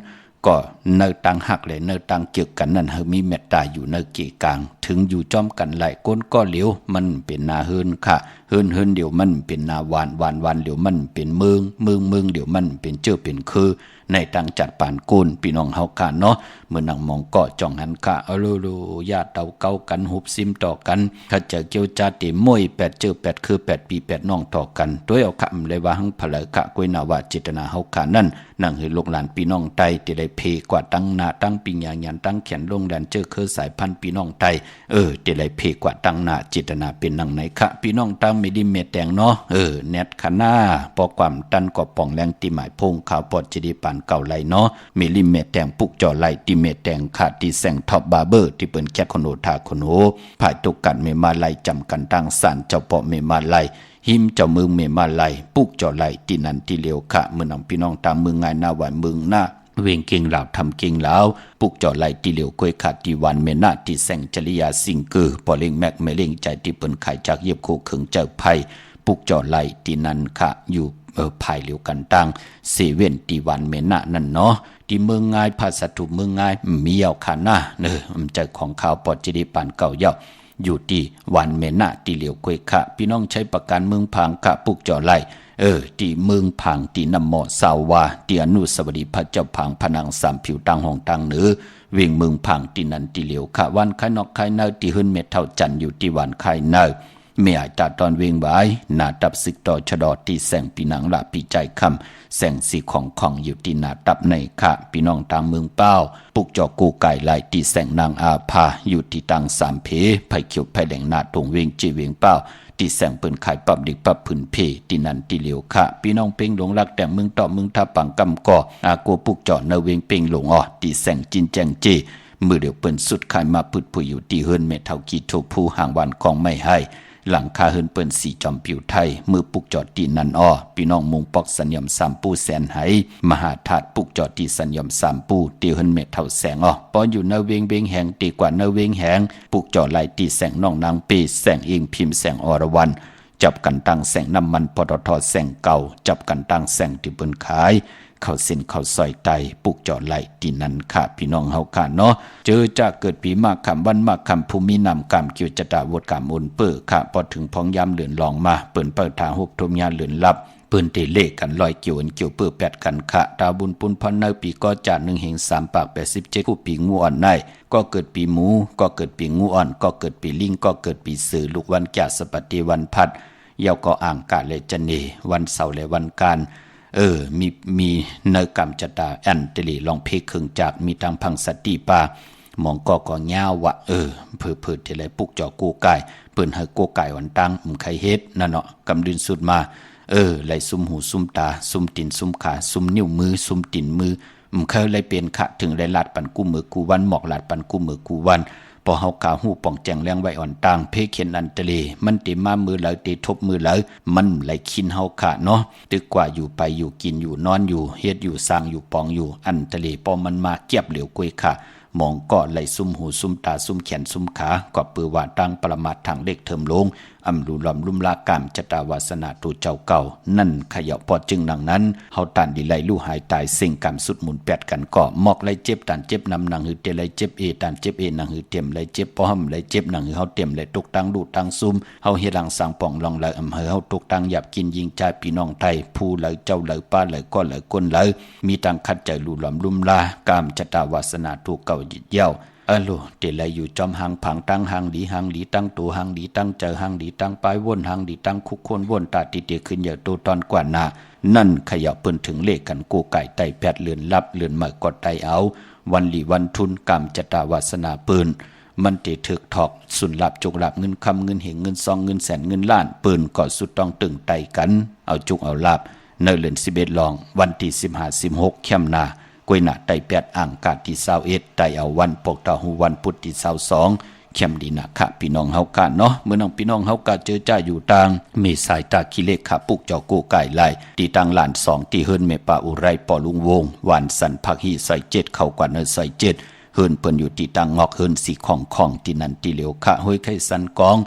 ก็เนื้อตังหักเลยเนื้อตังเกี่ยวกันนั่นเฮามีเมตตาอยู่เนื้อเกี่ยกลางถึงอยู่จอมกันหลายก้นก็เหลียวมันเป็นนาเฮินค่ะเฮินเดี๋ยวมันเป็นนาวานเดี๋ยวมันเป็นเมืองเดี๋ยวมันเป็นเจ้าเป็นคือในตังจัดปานกูลพี่น้องเฮาค่ะเนาะเมื่อนังมองเกาะจ่องหันค่ะเอาโลญาติเตาเก้ากันหุบซิมต่อกันถ้าจะเกี่ยวจาติมวย8เจอ8คือ8ปี8น้องต่อกันด้วยเอาคำเลยว่าหังผลกะกวยนาวาเจตนาเฮาค่ะนั่นนั่งให้ลูกหลานพี่น้องไตที่ได้เพกว่าตั้งหน้าตั้งปิญญาญาณตั้งแขนลงแดนเจอคือสายพันธุ์พี่น้องไตที่ได้เพกว่าตั้งหน้าเจตนาเป็นนังไหนค่ะพี่น้องตั้งไม่ได้เมแตงเนาะแนทคณาปอความตันก็ป่องแรงติหมายพงข่าวปอดจะดีปานเก่าไหลเนาะมีลิเมแตงปุกจ่อไหลติเมแตงขาดที่แสงท็อปบาร์เบอร์ที่เปิ้นแคทคอนโดทาคอนโดภายตกกันเมมาไหลจำกันตั้งสารเจ้าปอเมมาไหลหิมเจ้าเมืองเมมาไหลปุกจ่อไหลที่นันที่เลียวค่ะเมื่อนำพี่น้องตามเมืองง่ายหน้าหวานเมืองหน้าเวงเก่งลาวทำเก่งลาวปุกจ่อไหลที่เหลียวกวยขาดที่วันเมนาที่แสงจริยาสิงเกอปอเล็งแม็กเมเล็งใจที่เปิ้นขายจากเย็บโคเขิงเจ้าไผ่ปุกจ่อไหลที่นันค่ะอยู่ภายเหลียวกันตั้งเซเว่นที่วันเมนานั่นเนาะที่เมืองง่ายภาษาถูกเมืองง่ายมีเอาขาหน้ามันใจของข่าวปอดจะดีปานเก่าเยาอยู่ที่วันเมนาที่เหลียวกวยค่ะพี่น้องใช้ประกันเมืองพังค่ะปุกจ่อไหลที่เมืองพังที่นำหมอสาวาที่อนุสาวรีย์พระเจ้าพังพนังสามผิวตังห้องตังเหนือเวียงเมืองพังที่นันที่เหลียวค่ะวันไข่นอกไข่เนอที่หื้นเม็ดเท่าจันอยู่ที่วันไข่เนอเมียตาตอนเวียงไว้หน้าตับศึกต่อชะดอที่แสงปีนังละปีใจคำแสงสีของอยู่ที่หน้าตับในค่ะพี่น้องตามเมืองเป้าปุกจอกูไก่ไหลที่แสงนางอาภาอยู่ที่ตังสามเพไผ่เขียวไผ่แดงหน้าตรงเวียงจีเวียงเป้าที่แสงเปิ้นขายปับดิกปับผืนเพที่นันที่เหลียวค่ะพี่น้องเป่งหลงรักแต่เมืองต่อเมืองท่าปังกำก่ออากัวปุกจอเนเวียงเป่งหลงที่แสงจินแจงเจมือเดียวเปิ้นสุดขายมาพืดผุยอยู่ที่เฮิรนเมเท่ากีโทผู้ห่างวันของไม่ให้หลังคาเฮินเปิ้นสีจอมผิวไทยมือปุกจอดตีนันพี่น้องมุงปอกสัญญมสามปูแสนไหมหาถาดปุกจอดตีสัญญมสามปูตีเฮินเม็ดเท่าแสงปออยู่เนเวงแหงตีกว่าเนเวงแหงปุกจอดไหลตีแสงน้องนางปีแสงเองพิมพ์แสงอรวรรณจับกันตั้งแสงน้ำมันปตทแสงเก่าจับกันตั้งแสงที่เปิ้นขายเข้าเส้นเข้าซอยไตปุกจอดไหลตีนันค่ะพี่น้องเฮาค่ะเนาะเจอจะเกิดปีมากคำวันมากคำภูมินำกรรมเกี่ยวจตาวดกรรมอุนเปื้อค่ะพอถึงพองยามเหลือนลองมาเปิ้นเปิดทางหุบทมยาเหลือนลับเปิ้นเตเลกันลอยเกี่ยวเปื้อแปดกันค่ะดาวบุญปุนพันเนปีก็จา1 3 ปาก87คู่ปีงูอ่อนในก็เกิดปีหมูก็เกิดปีงูอ่อนก็เกิดปีลิงก็เกิดปีเสือลูกวันแก่สปฏิวันพัดเยาก็อ่างกะเลจันเนวันเสาร์และวันการมีเนกรรมจตาแอนเตลีลองเพครึ่งจากมีทางพังสติปามองก็ยาววะเพิ่นที่ไรปุกจอกูไก่เปิ้นให้กูไก่วันตังใครเฮ็ดนั่นเนาะกำดินสุดมาไหลซุมหูซุมตาซุมตีนซุมขาซุมนิ้วมือซุมตีนมือเคยเลยเปลี่ยนขะถึงได้ลาดปันกูมือกูวันหมอกลาดปันกูมือกูวันพอเฮากาหูป่องแจงแรงไว้อ่อนต่างเพเขียนอันตะเลมันติมามือไหลติทบมือไหลมันไหลคินเฮาค่ะเนาะตึกกว่าอยู่ไปอยู่กินอยู่นอนอยู่เฮ็ดอยู่สร้างอยู่ปองอยู่อันตะเลพอมันมาเก็บเหลียวกวยค่ะมองก็ไหลซุมหูซุมตาซุมแขนซุมขาก็ปือว่าตั้งปรมาททางเล็กเทิมลงอำลุลอมลุ่มลากามจตาวาสนาตูเจ้าเก่านั่นขยับพอจึงดังนั้นเฮาตันดีไหลลู่หายตายเสิ่งกรรมสุดหมุนแปดกันก็มอกไหลเจ็บตันเจ็บนำนางหือเตไหลเจ็บตันเจ็บนางหือเต็มไหลเจ็บป้อมไหลเจ็บนางหือเฮาเต็มไหลตกตังดูตังซุมเฮาเฮ็ดหลังสังป่องลองไหลอำเฮาตกตังหยับกินยิงใจพี่น้องไทยผู้ไหลเจ้าไหลป้าไหลก็ไหลก้นไหลมีตังคัดใจลู่หลอมลุ่มลากามจตาวาสนาตูเก่ายิดเย้าเตลัยอยู่จอมหางผังตั้งหางหลีตั้งตัวหางหลีตั้งเจอหางหลีตั้งปลายวนหางหลีตั้งคุกคนวนตาติเตขึ้นอย่าตัวตอนกว่านานั่นขยับเปิ้นถึงเลขกันกูไก่ไตแปดเลือนลับเลือนใหม่กดไตเอาวันหลีวันทุนกรรมจตาวาสนาปืนมันเตถึกถอกสุนลับจุกลับเงินคำเงินเหงเงินซองเงินแสนเงินล้านปืนก็สุดต้องตึงไตกันเอาจุกเอาลับในเลือน11ลองวันที่15-16เข้มนากวยหน้าไตแปดอ่างกาดที่21ไตเอาวันปกตาหูวันพุธที่22 เข้มดีนะคะพี่น้องเฮากะเนาะเมื่อน้องพี่น้องเฮากะเจอจ้าอยู่ต่างมีสายตาขี้เล็กค่ะปุกเจ้ากูไก่ไล่ตีตังหลาน2ที่เฮิรนเมปาอุไรปอลุงวงวันสันพักฮีใส่7เข้ากว่าเนใส่7เฮิรนเปิ้นอยู่ที่ตังงอกเฮิรนสีของที่นั่นที่เหลียวค่ะห้วยไข่สันกอง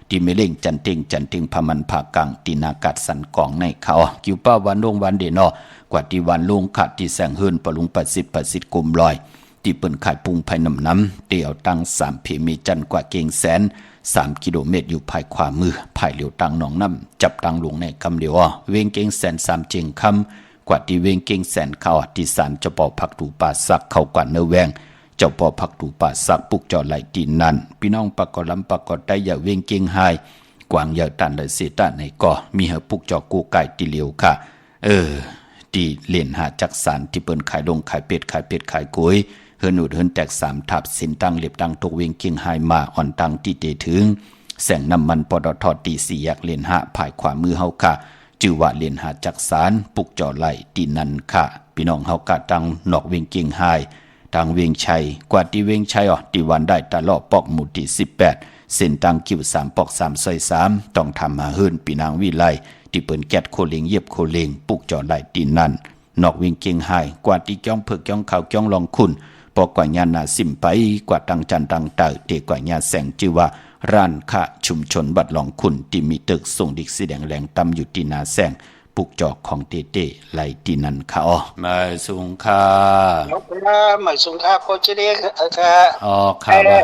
ที่เมเล่งจันเต็งพมันภากังตีนากัดสันกองในเขากิวป้าวันลงวันเดนอกว่าที่วันลงขาดที่แสงเฮิรนปลุงประสิทธิ์กุมลอยที่เปิ้นขายปุงภายน้ำเตี่ยวตั้ง3เพมีจันกว่าเก่งแสน3กิโลเมตรอยู่ภายขวามือภายเหลียวตังหนองน้ำจับตังหลวงในคำเดียวเวงเก่งแสน3เจงคำกว่าที่เวงเก่งแสนเข้าที่ศาลเจ้าป่อผักตูป่าสักเข้ากว่าเนแวงเจ้าป่อผักตูป่าสักปุกจอไหลตีนนั่นพี่น้องปากกอลำปากกอได้อย่าเวงเก่งหายกวางอย่าตันเลยเสตาในก่อมีเหปุกจอกูไก่ตีเหลียวค่ะที่เล่นหาจักสารที่เปิ้นขายลงขายเป็ดขายกุ้ยเฮิรนอุดเฮิรนแตก3ทับสินตั้งเล็บตั้งตกเวงเก่งหายมาอ่อนตั้งที่เตถึงแสงน้ำมันปตทตี4แยกเลนหาภายขวามือเฮาค่ะจื่อว่าเลนหาจักสารปุกจอไหลตีนันค่ะพี่น้องเฮากะตั้งนอกเวงเก่งหายทางเวงชัยกว่าที่เวงชัยที่วันได้ตะเลาะปอกหมู่ที่18เส้นตั้งคิว3ปอก3ซอย3ต้องทำมาเฮิรนปีนางวิไลที่เปิ้นแกดโคเลงเย็บโคเลงปุกจอไหลตีนันนอกเวงเก่งหายกว่าที่จ้องเพิกจ้องข่าวจ้องลองคุณปอกกว่าญาณาสิมไปกว่าตังจันตังเตอเตกว่าญาแสงชื่อว่าร้านค้าชุมชนบัดหลองคุณที่มีตึกส่งดิกสีแดงแหลงตำอยู่ที่นาแสงปุกจอกของเตไหลที่นั่นค่ะมาสุงค่ามาสุงค่าโคชเดียค่ะค่ะว่า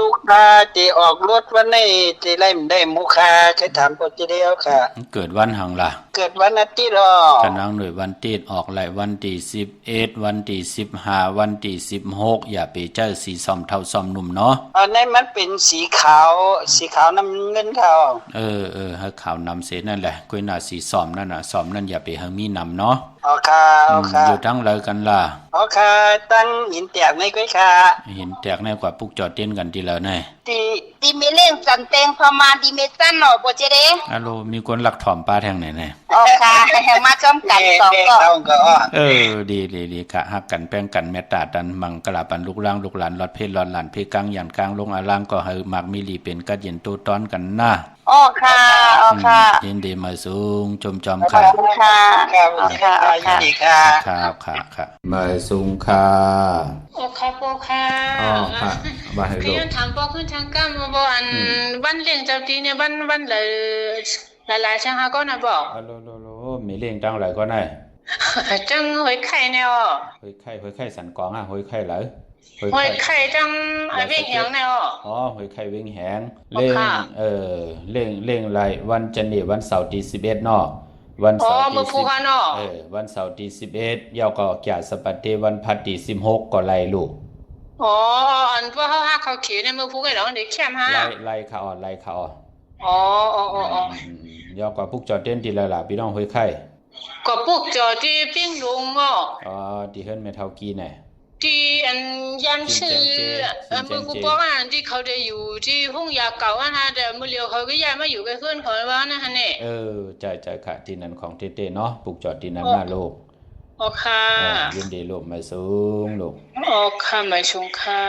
ลูกค้าที่ออกรถวันนี้ที่ไล่ได้มุคาใครถามโคชเดียวค่ะเกิดวันหังล่ะเกิดวันอาทิตย์กันนังหน่วยวันติดออกไหลวันที่11วันที่15วันที่16อย่าไปเจอสีส้มเท่าส้มหนุ่มเนาะอันนั้นมันเป็นสีขาวน้ำเงินเขาให้ขาวนำเสนั่นแหละกุ้ยหน้าสีส้มนั่นน่ะส้มนั่นอย่าไปให้มีนำเนาะค่ะอยู่ตั้งเลยกันล่ะค่ะตั้งหินแตกในกุ้ยค่ะหินแตกในกว่าปุกจอดเต้นกันทีแล้วไงตีเมเล่งจันเตงพมาดีเมตันหนอโบเจเดฮัลโหลมีคนหลักถ่อมป้าแทงไหนค่ะมาจอมกัน2ก็ดีค่ะฮักกันแป้งกันเมตตาดันมังกะลาปันลูกหลานลอดเพชรลอดหลานเพกังยันกลางลงอาลางก็ให้มักมีลีเป็นกัดเย็นตู้ต้อนกันนะค่ะยินดีมาสูงจมจอมค่ะค่ะมาสูงค่ะค่ะปอค่ะว่าให้ลูกถามปอขึ้นทางก้ามบ่อันบ้านเลี้ยงเจ้าตีเนี่ยบ้านเลยหลายๆช่างหาก็นะบ่มีเลี้ยงจังหลายก็ได้จังหอยไข่แนวหอยไข่สันกองหอยไข่เหรอหอยไข่จังเว้งแหงแนวหอยไข่เว้งแหงเล่งไรวันจันทร์วันเสาร์ที่11เนาะวันเสาร์ที่10วันเสาร์ที่11ยาวก็แก่สปัตเตวันพัดที่16ก็ไล่ลูกอันว่าเขาเขียนในมือผู้ไอ้หรอเด็กแค่ฮะไล่เขายาวกว่าพวกจอดเต้นที่ละล่ะพี่น้องหอยไข่ก็พวกจอดที่ปิ้งลุงที่เฮิรนเมทัลกีน่ะที่อันยันชื่อมือกูบอกว่าที่เขาได้อยู่ที่ห้องยาเก่านะแต่มือเลียวเขาก็ย้ายมาอยู่กับเพื่อนเขาแล้วนะฮะเนี่ยใจค่ะที่นั่นของเต้เนาะปลูกจอดที่นั่นน่าลูกค่ะยินดีลูกมาสูงลูกค่ะมาสูงค่ะ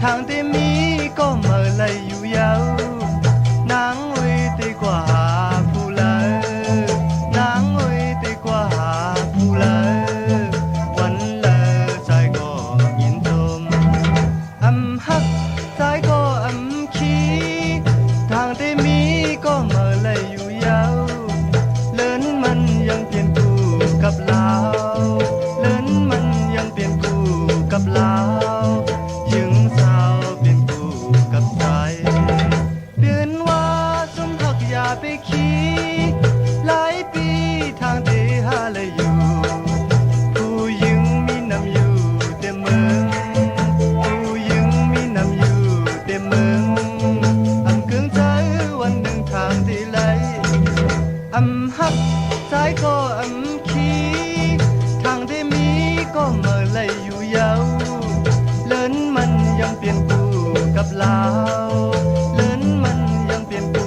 ทางที่มีก็เมื่อไรอยู่ยาวนางไว้ตีกว่าหาผู้เลยนางไว้ตีกว่าหาผู้เลยวันเลยใจก็ยินจมฮักใจก็ขี้ทางที่มีก็เมื่อไรอยู่ยาวเลินมันยังเปลี่ยนกูกับลาวเลินมันยังเปลี่ยนกูกับลาวไปขี่หลายปีทางเดินหาเลยอยู่ผู้หญิงมีน้ำอยู่แต่เมืองผู้หญิงมีน้ำอยู่แต่เมืองเกืองใจวันหนึ่งทางที่ไหลฮักใจก็ขี่ทางที่มีก็เมื่อไรอยู่ยาวเลินมันยังเปลี่ยนกูกับลาวเลินมันยังเปลี่ยนกู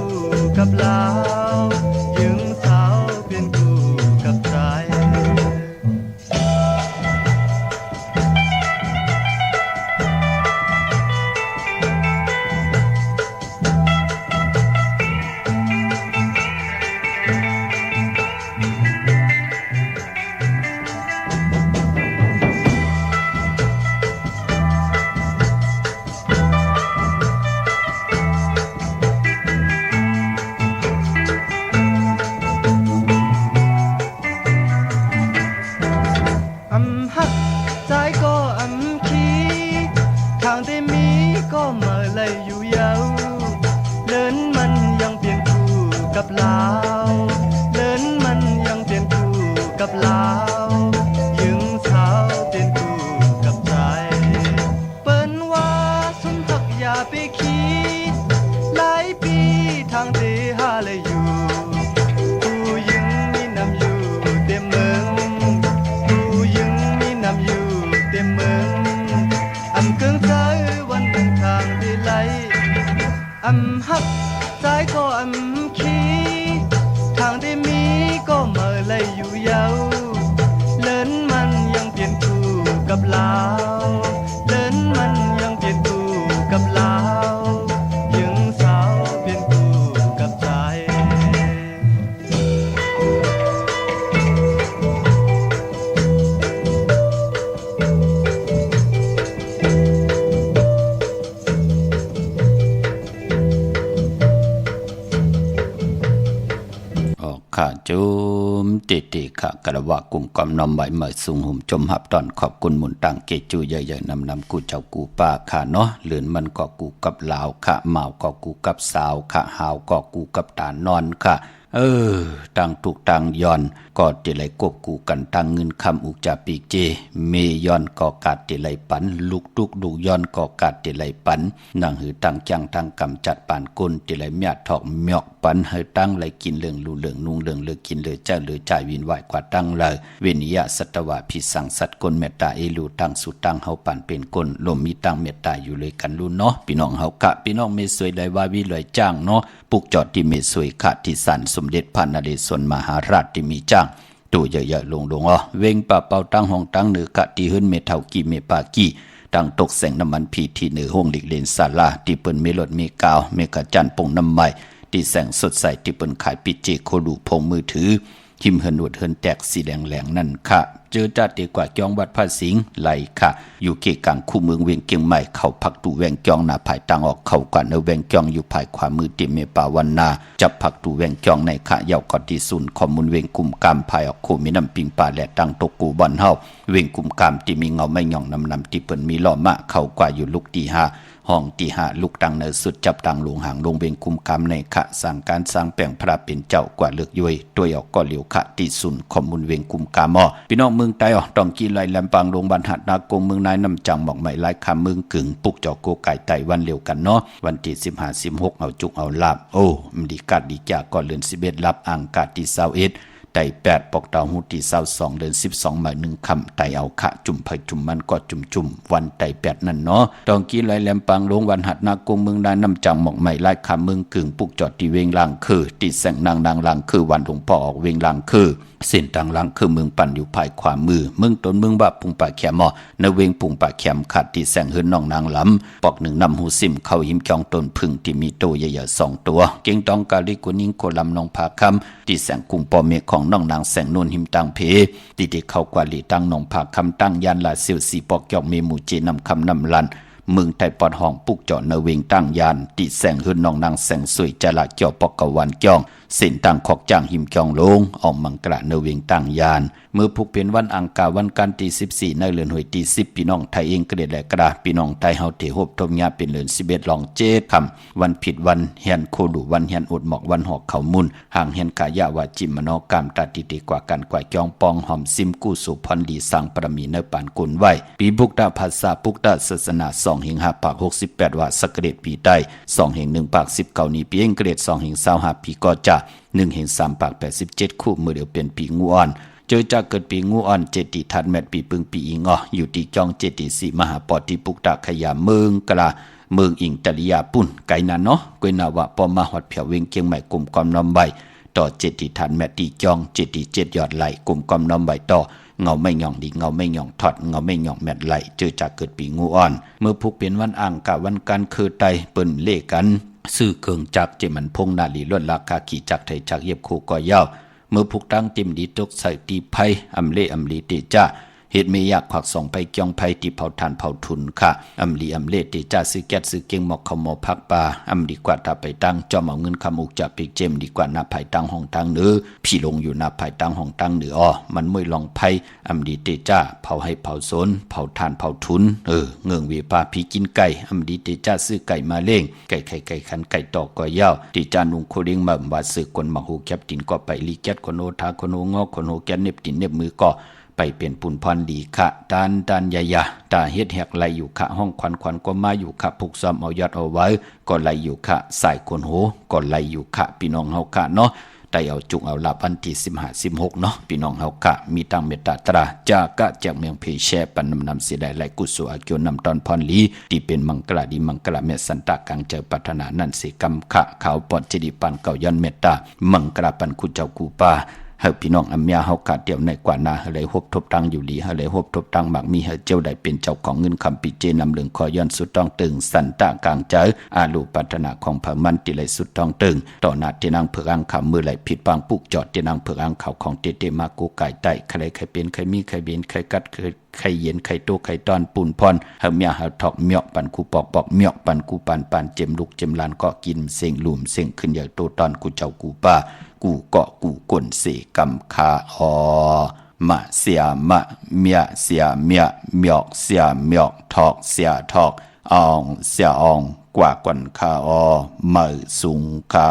กับลาวเลินมันยังเป็นคู่กับลาวยิงสาวเป็นคู่กับใจเปิ้นว่าสุนทักอย่าไปคิดหลายปีทางเตหาเลยอยู่ผู้ยิงมีนำอยู่เต็มเมืองผู้ยิงมีนำอยู่เต็มเมืองอำเกิงใจวันหนึ่งทางได้ไหลอำฮักใจก็อำคีทางได้มีก็เมื่อไรอยู่ยาวเลินมันยังเปลี่ยนคู่กับลาวเลินมันยังเปลี่ยนคู่กับลาวยิงสาวเปลี่ยนคู่กับใจข้าจุมติข้ากระว่ากุ่มกอมนอมไหวเมื่อสูงหุ่มจมหับตอนขอบคุณหมุนตังเกจูเยอะๆนำกูเจ้ากูป้าข้าเนาะเหลือนมันก็กูกับลาวข้าเมาก็กูกับสาวข้าหาวก็กูกับตานอนข้าตั้งถูกตั้งย้อนก็ติไหลกบกูกันตั้งเงินคำอุกจาปีเจเมย้อนก็กาดติไหลปันลูกตุกดูย้อนก็กาดติไหลปันนั่งหือตั้งจังตั้งกำจัดปานกุนติไหลเมียดถอกเมียกปันหือตั้งไหลกินเรื่องลูเรื่องนุ่งเรื่องเลือกกินเลือเจ้าเลือจ่ายวินไหวกว่าตั้งเลยเวนิยะสัตวะพิสังสัตกลเมตตาเอลูตั้งสุตั้งเฮาปันเป็นกลลมมีตั้งเมตตาอยู่เลยกันรุ่นเนาะพี่น้องเฮากะพี่น้องเมสวยได้ว่าวิเลยจ้างเนาะปุกจอดที่เมสวยขาดที่สันสมเด็จพระนเรศวรมหาราชที่มีจ้างตัวเยอะๆลงเวงป่าเป่าตั้งห้องตั้งเหนือกะที่หื้นเมเท่ากี่เมปากี่ตั้งตกแสงน้ำมันพีที่เหนือห้องหลีกเลนศาลาที่เปิ้นเมลดเมกาวเมกะจันปงน้ำใหม่ที่แสงสดใสที่เปิ้นขายปิเจโคลูพงมือถือหิมเฮินวดเฮินแตกสีแดงนั่นค่ะเจอจัดดีกว่าจองวัดพระสิงห์ไหลค่ะอยู่เกกลางคู่เมืองเวียงเกียงใหม่เข้าพักตูแวงจองหน้าภายตังออกเข้ากว่าเนแวงจองอยู่ภายขวามือติเมปาวันนาจับพักตูแวงจองในค่ะยาวกอที่ศูนย์ข้อมูลเวียงกุมกามภายออกคู่มีน้ำปิงป่าและตังตกกูบอนเฮาเวียงกุมกามที่มีเงาไม่หย่องนำที่เปิ้นมีล้อมะเข้ากว่าอยู่ลุกที่5ห้องที่5ลูกตังเนสุดจับตังลงหางลงเวงคุมกามในขะสั่งการสร้างแปลงพระเป็นเจ้ากว่าเลือกย้อยตัวออกก็เหลียวขะที่สุนข้อมูลเวงคุมกามพี่น้องเมืองใต้ต้องกีไลลำปางลงบันหัดนากงเมืองนายน้ำจังหมอกไหมลายคำเมืองกึ่งปุกจอกโกไก่ไต้วันเลียวกันเนาะวันที่15-16เอาจุกเอาลาบโอ้มันดีกัดดีจากก่อนเดือน11รับอ่างกาดที่21ไต่8ปอกดาวหูที่22เดือน12หมาย1คำไต่เอาขะจุ่มไผจุ่มมันก็จุ่มวันไต่8นั่นเนาะต้องกีไลแหลมปางลงวันหัดนากงเมืองนายน้ำจังหมอกไหมลายคำเมืองกึ่งปุกจอดที่เวงลางคือที่แสงนางลางคือวันหลวงพ่อออกเวงลางคือเส้นทางหลังคือเมืองปั่นอยู่ภายขวามือเมืองต้นเมืองบะปุงป่าแขมในเวงปุงป่าแขมขัดที่แสงเฮือนน้องนางลำปอกหนึ่งนำหูซิมเข้าหิมจองต้นพึ่งที่มีโตใหญ่ๆ2ตัวเก่งตองกาลิกุนิงโคลำนองผาคำที่แสงกุงปอเมฆของน้องนางแสงนุ่นหิมตังเพที่ได้เข้ากว่าลีตั้งนองผาคำตั้งยานลาเซียวสีปอกจอกเมหมู่เจนำคำนำลันเมืองไทยปอดห้องปุกเจาะเนเวงตั้งยานที่แสงเฮือนน้องนางแสงสวยจละเจ้าปอกกวันจ้องเส้นตั้งขอกจ้างหิมจองลงออกมังกระเนเวงตั้งยานเมื่อพุกเป็นวันอังคารวันกันที่14ในเดือนหวยที่10พี่น้องไทยเองเกรดและกระพี่น้องไทยเฮาเถหบทมยาเป็นเดือน11ลองเจ็ดคำวันผิดวันเฮียนโคดูวันเฮียนอดหมอกวันหอกเขามุนห่างเฮียนกายะวาจิมโนกรรมตัดติติกว่ากันกว่าจองปองหอมซิมกู้สุพรดีสังประมีเนปานกุลไว้ปีบุกดาภาษาปุกดาศาสนา2เฮง5ปาก68ว่าสกเกรดปีใต้2เฮง1ปาก19นี้ปีเองเกรด2เฮง25ปีก็จะ1เฮง3ปาก87คู่มือเดียวเป็นปีงูอ่อนเจอจากเกิดปีงูอ่อนเจติทัดแมดปีปึงปีอิงอยู่ที่จองเจติสีมหาปอติปุกตะขยาเมืองกะลาเมืองอิงตะลิยาปุ่นไกนาเนาะกวยนาวะปอมาหอดเผียวเวงเกียงใหม่กลุ่มกอมน้ำใบต่อเจติทัดแมดตีจองเจติ7ยอดไหลกลุ่มกอมน้ำใบต่อเงาไม่หย่องดีเงาไม่หย่องทอดเงาไม่หย่องแมดไหลเจอจากเกิดปีงูอ่อนเมื่อพุกเป็นวันอ่างกะวันกันคือไตเปิ้นเล่กันซื้อเครื่องจักรเจมันพงนาลีล้วนราคาขี่จักรไทยจักรเย็บคู่ก็ยาวเมื่อพุกตั้งติมดีตกใส่ตีไพอำเล่อำลีเตจ้า เหตุไม่อยากขวักส่องไปเกียงไผที่เผาทานเผาทุนค่ะอำลีอำเลติจ่าซื้อแก๊สซื้อเก่งหมอกขมอพักปลาอำดีกว่าถ้าไปตั้งจอมเอาเงินคำอุกจะปีกเจมดีกว่าหน้าภายตั้งห้องตั้งเนื้อพี่ลงอยู่หน้าภายตั้งห้องตั้งเนื้อมันไม่ลองไผอำดีเตจ่าเผาให้เผาโซนเผาทานเผาทุนเงื่องวีปาพี่กินไก่อำดีเตจ่าซื้อไก่มาเล่งไก่ไข่ไก่ขันไก่ตอกก็ยาวติจานุงโคเด้งมาว่าซื้อคนมาหูแคบตินก็ไปลีแก๊สคนโอทาคนโองอคนโอแก๊สเน็บตินเน็บมือก็ไปเป็นปุ่นพรดีค่ะดานยาตาเฮ็ดแหกไหลอยู่ค่ะห้องควันก็มาอยู่ค่ะผูกซ้อมเอายอดเอาไว้ก็ไหลอยู่ค่ะสายคนโหก็ไหลอยู่ค่ะพี่น้องเฮาค่ะเนาะได้เอาจุกเอาลับวันที่15-16เนาะพี่น้องเฮาค่ะมีตังเมตตาตราจากะจากเมืองเพแชปันนำเสียได้ไหลกุศลอาเกียวนำตอนพรลีที่เป็นมังกลาดีมังกลาเมสันตะกังเจอปัฒนานั่นสิกรรมค่ะขาวปอดจิดิปันเก่ายันเมตตามังกลาปันคุเจ้ากูปาเฮาพี่น้องอำยาเฮากะเดียวในกว่านาเฮาเลยฮบทบตังอยู่หลีเฮาเลยฮบทบตังมักมีเฮาเจ้าได้เป็นเจ้าของเงินคำปิเจนำเลืองคอย้อนสุดต้องตึงสันตะกลางใจอาลูปัฒนาของพระมันติเลยสุดต้องตึงต่อหน้าที่นางเผือกอังคำมือไหลผิดปางปุกจอดที่นางเผือกอังเขาของเตมากูไก่ใต้ใครใครเป็นใครมีใครเบียนใครกัดใครเย็นใครโตใครตอนปูนพรเฮาเมียเฮาถอกเมียปันกูปอกเมียปันกูปันเจ็มลูกเจ็มลานก็กินเสียงหลุมเสียงขึ้นอย่างโตตอนกูเจ้ากูป้ากูเกาะกูกลเสกำคามะเสียมะเมียเสียเมียเมียกเสียเมียกทอกเสียทอกอองเสียอองกว่ากวนคามือสุงคา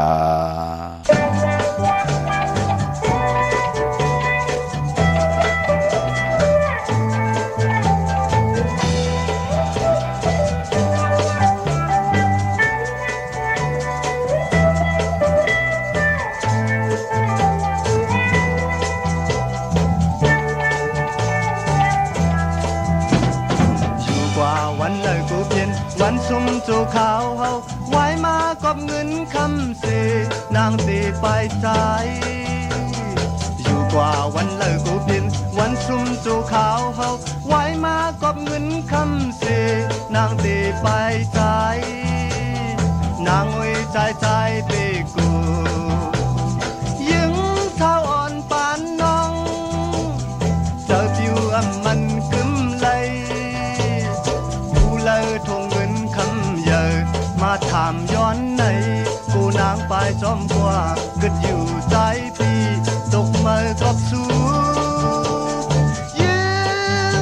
วันซุ่มจูขาวเฮาไว้มากอบเงินคำเสนางตีไปใจอยู่กว่าวันเลิกกูบินวันซุ่มจูขาวเฮาไว้มากอบเงินคำเสนางตีไปใจนางไว้ใจเปกูยิงเท้าอ่อนปานน้องเจอผิวมันกึมเลยกูเลยทงมาถามย้อนไหนกูนางไปจอมกว่าเกิดอยู่ใจปีตกมือกอบสู้ยิ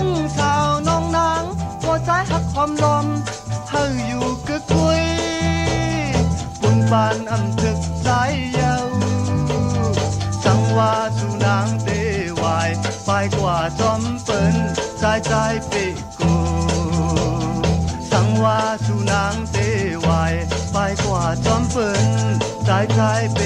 งสาวน้องนางหัวใจหักความลมเฮาอยู่กึกกุยปุ่นปานอำถึกใจเยาสังว่าสู่นางเตวายไปกว่าจอมเปิ้นใจปีกูสังว่าสู่นางเตวายไปกว่าจอมเปิ้นใจเป